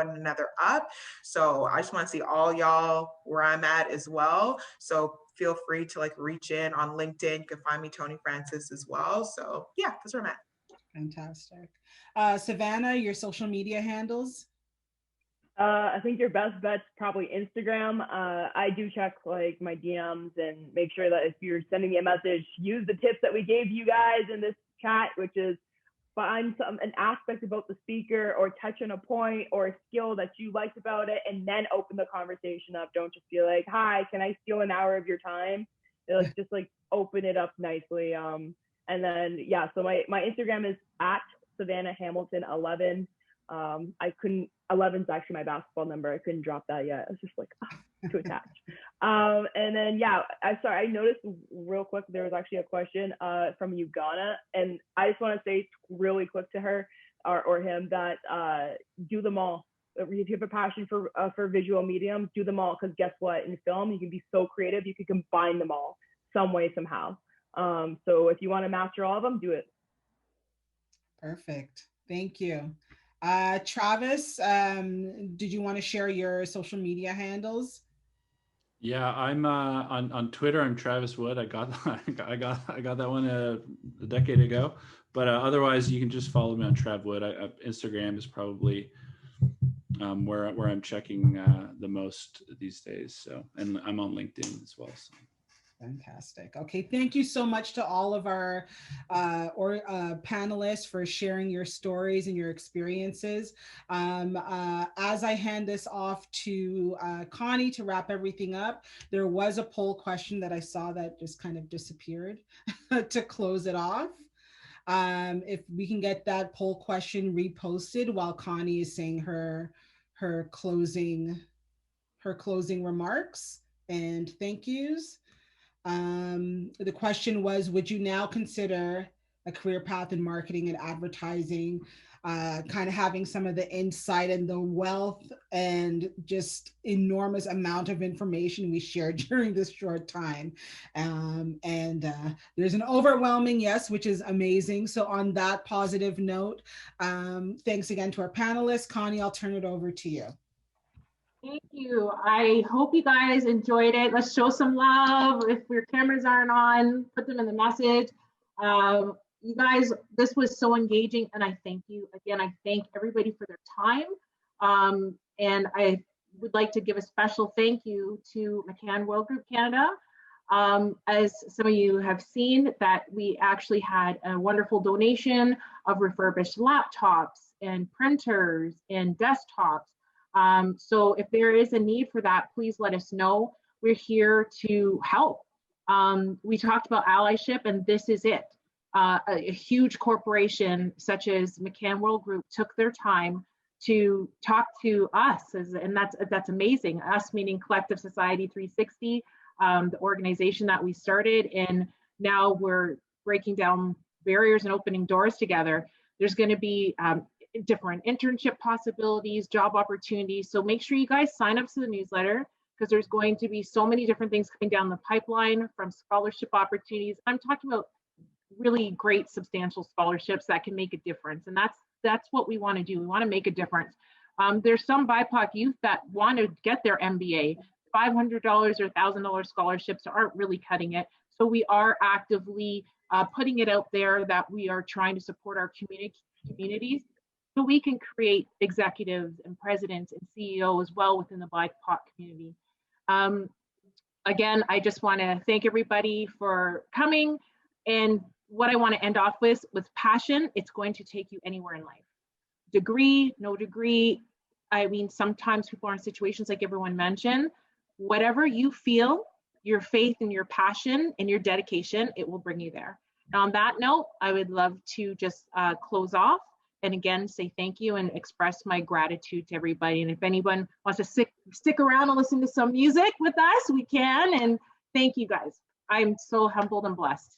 another up. So I just want to see all y'all where I'm at as well. So feel free to like reach in on LinkedIn. You can find me Tony Francis as well. So yeah, that's where I'm at. Fantastic. Savannah, your social media handles? I think your best bet's probably Instagram. I do check like my DMs and make sure that if you're sending me a message, use the tips that we gave you guys in this chat, which is find an aspect about the speaker or touch on a point or a skill that you liked about it, and then open the conversation up. Don't just be like, hi, can I steal an hour of your time? Like, just like open it up nicely. And then, yeah, so my Instagram is at Savannah Hamilton 11. 11's actually my basketball number. I couldn't drop that yet. I was just like, to attach. And then, yeah, I noticed real quick, there was actually a question from Uganda. And I just want to say really quick to her or him that do them all. If you have a passion for visual mediums, do them all. Because guess what? In film, you can be so creative. You can combine them all some way, somehow. So if you want to master all of them, do it. Perfect. Thank you. Travis, did you want to share your social media handles? Yeah, I'm on Twitter. I'm Travis Wood. I got that one a decade ago. But otherwise, you can just follow me on Trav Wood. Instagram is probably where I'm checking the most these days. So, and I'm on LinkedIn as well. So. Fantastic. Okay, thank you so much to all of our panelists for sharing your stories and your experiences. As I hand this off to Connie to wrap everything up, there was a poll question that I saw that just kind of disappeared to close it off. If we can get that poll question reposted while Connie is saying her closing remarks, and thank yous. The question was, would you now consider a career path in marketing and advertising, kind of having some of the insight and the wealth and just enormous amount of information we shared during this short time. There's an overwhelming yes, which is amazing. So on that positive note, thanks again to our panelists. Connie, I'll turn it over to you. Thank you. I hope you guys enjoyed it. Let's show some love. If your cameras aren't on, put them in the message. You guys, this was so engaging, and I thank you. Again, I thank everybody for their time. And I would like to give a special thank you to McCann Worldgroup Canada. As some of you have seen, that we actually had a wonderful donation of refurbished laptops and printers and desktops. So if there is a need for that, please let us know. We're here to help. We talked about allyship, and this is it. A huge corporation such as McCann Worldgroup took their time to talk to us, and that's amazing. Us meaning Collective Society 360, the organization that we started, and now we're breaking down barriers and opening doors together. There's going to be different internship possibilities, job opportunities. So make sure you guys sign up to the newsletter, because there's going to be so many different things coming down the pipeline, from scholarship opportunities. I'm talking about really great substantial scholarships that can make a difference. And that's what we want to do. We want to make a difference. There's some BIPOC youth that want to get their MBA. $500 or $1,000 scholarships aren't really cutting it. So we are actively putting it out there that we are trying to support our communities, so we can create executives and presidents and CEOs as well within the BIPOC community. Again, I just want to thank everybody for coming. And what I want to end off with passion. It's going to take you anywhere in life. Degree, no degree. I mean, sometimes people are in situations like everyone mentioned. Whatever you feel, your faith and your passion and your dedication, it will bring you there. And on that note, I would love to just close off and again say thank you and express my gratitude to everybody. And if anyone wants to stick around and listen to some music with us, we can. And thank you guys. I'm so humbled and blessed.